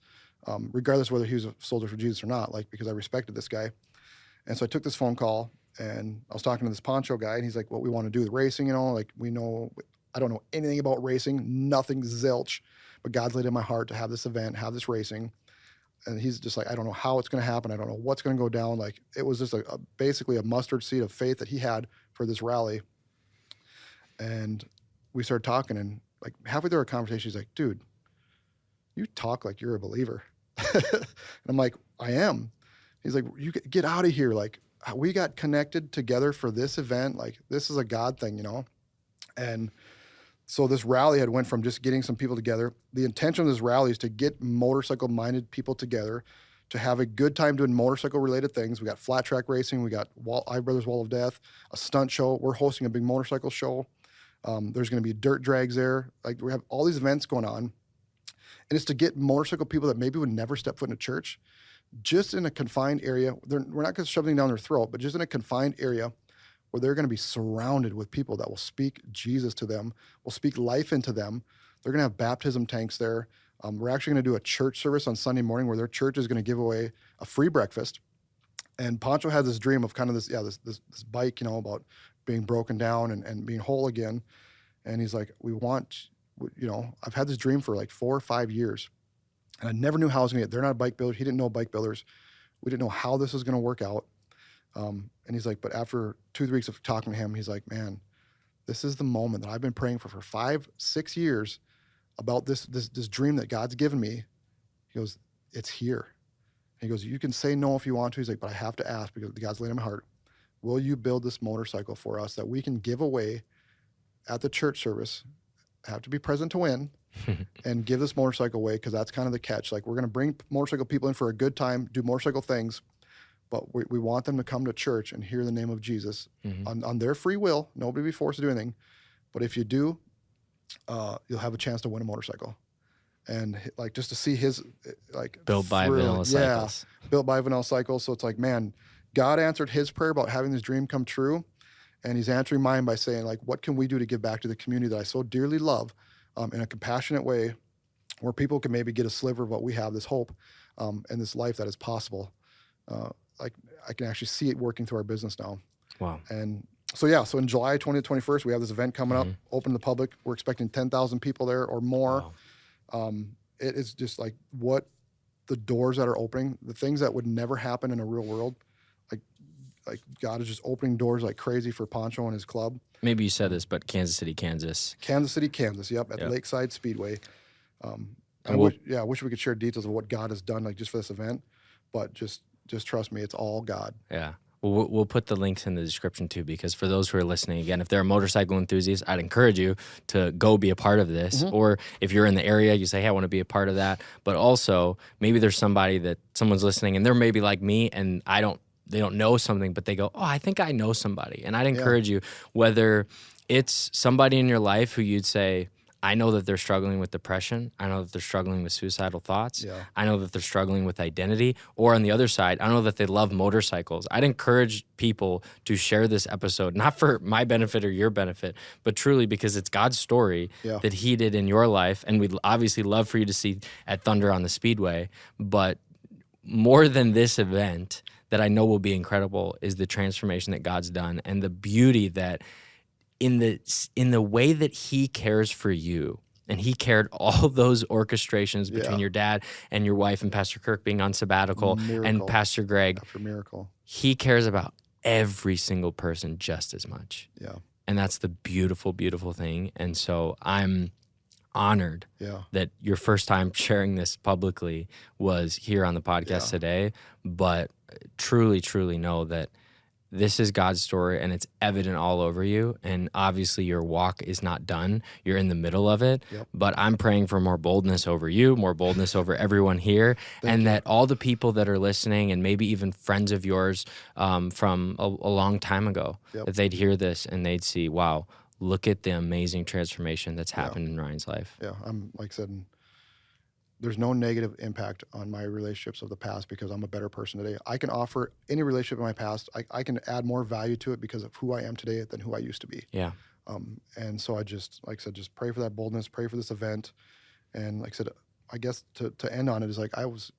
regardless of whether he was a soldier for Jesus or not, like, because I respected this guy. And so I took this phone call and I was talking to this Pancho guy, and he's like, what we want to do with racing, like I don't know anything about racing, nothing, zilch, but God's laid in my heart to have this event, have this racing. And he's just like, I don't know how it's going to happen. I don't know what's going to go down. Like, it was just basically a mustard seed of faith that he had for this rally. And we started talking, and like halfway through our conversation, he's like, dude, you talk like you're a believer. And I'm like, I am. He's like, you get out of here. Like, we got connected together for this event. Like, this is a God thing, And so this rally had went from just getting some people together. The intention of this rally is to get motorcycle-minded people together to have a good time doing motorcycle-related things. We got flat track racing. We got I Brothers Wall of Death, a stunt show. We're hosting a big motorcycle show. There's going to be dirt drags there. Like, we have all these events going on. And it's to get motorcycle people that maybe would never step foot in a church, just in a confined area. We're not going to shove anything down their throat, but just in a confined area where they're going to be surrounded with people that will speak Jesus to them, will speak life into them. They're going to have baptism tanks there. We're actually going to do a church service on Sunday morning where their church is going to give away a free breakfast. And Pancho had this dream of kind of this bike, about being broken down and being whole again. And he's like, I've had this dream for like 4 or 5 years. And I never knew how I was going to get. They're not a bike builder. He didn't know bike builders. We didn't know how this was going to work out. And he's like, but after 2-3 weeks of talking to him, he's like, man, this is the moment that I've been praying for 5-6 years about this dream that God's given me. He goes, it's here. He goes, you can say no if you want to. He's like, but I have to ask because God's laid in my heart. Will you build this motorcycle for us that we can give away at the church service? Have to be present to win and give this motorcycle away, because that's kind of the catch. Like, we're going to bring motorcycle people in for a good time, do motorcycle things, but we want them to come to church and hear the name of Jesus on their free will. Nobody be forced to do anything. But if you do, you'll have a chance to win a motorcycle. And like, just to see his built by Vanilla Cycles. Built by Vanilla Cycles. So it's like, man, God answered his prayer about having this dream come true. And he's answering mine by saying, like, what can we do to give back to the community that I so dearly love in a compassionate way, where people can maybe get a sliver of what we have, this hope and this life that is possible. Like, I can actually see it working through our business now. Wow. And so in July 20th, 21st, we have this event coming up, open to the public. We're expecting 10,000 people there or more. Wow. It is just like what the doors that are opening, the things that would never happen in a real world. Like God is just opening doors like crazy for Pancho and his club. Maybe you said this, but Kansas City, Kansas. Yep, at Lakeside Speedway. I wish we could share details of what God has done, like, just for this event, but just trust me, it's all God. Yeah. Well, we'll put the links in the description too, because for those who are listening, again, if they're a motorcycle enthusiast, I'd encourage you to go be a part of this. Or if you're in the area, you say, hey, I want to be a part of that. But also, maybe there's someone's listening and they're maybe like me and they don't know something, but they go, oh, I think I know somebody. And I'd encourage you, whether it's somebody in your life who you'd say, I know that they're struggling with depression. I know that they're struggling with suicidal thoughts. Yeah. I know that they're struggling with identity. Or on the other side, I know that they love motorcycles. I'd encourage people to share this episode, not for my benefit or your benefit, but truly because it's God's story that he did in your life. And we'd obviously love for you to see at Thunder on the Speedway. But more than this event that I know will be incredible is the transformation that God's done and the beauty that in the way that he cares for you, and he cared all those orchestrations between your dad and your wife and Pastor Kirk being on sabbatical and Pastor Greg. After miracle. He cares about every single person just as much. Yeah. And that's the beautiful, beautiful thing. And so I'm honored Yeah. that your first time sharing this publicly was here on the podcast today. But truly, truly know that this is God's story and it's evident all over you. And obviously your walk is not done. You're in the middle of it. Yep. But I'm praying for more boldness over you, more boldness over everyone here. And that all the people that are listening and maybe even friends of yours from a long time ago, that they'd hear this and they'd see, wow, look at the amazing transformation that's happened in Ryan's life. Yeah, I'm like I said, there's no negative impact on my relationships of the past because I'm a better person today. I can offer any relationship in my past. I can add more value to it because of who I am today than who I used to be. Yeah. And so I just, like I said, just pray for that boldness, pray for this event. And like I said, I guess to end on it is like I was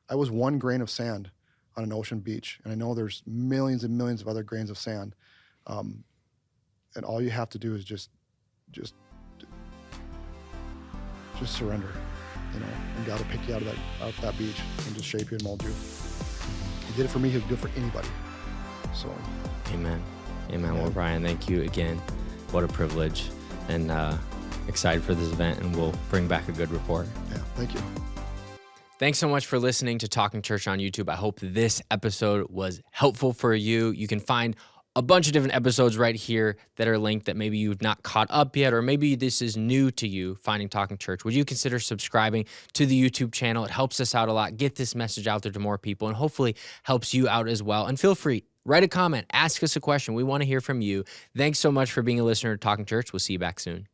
one grain of sand on an ocean beach. And I know there's millions and millions of other grains of sand. And all you have to do is just surrender, you know, and God will pick you out of that beach and just shape you and mold you. He did it for me, he'll do it for anybody. So Amen. Well, Ryan, thank you again. What a privilege, and excited for this event, and we'll bring back a good report. Yeah, thank you. Thanks so much for listening to Talking Church on YouTube. I hope this episode was helpful for you. You can find a bunch of different episodes right here that are linked that maybe you've not caught up yet, or maybe this is new to you, finding Talking Church. Would you consider subscribing to the YouTube channel? It helps us out a lot. Get this message out there to more people and hopefully helps you out as well. And feel free, write a comment, ask us a question. We want to hear from you. Thanks so much for being a listener to Talking Church. We'll see you back soon.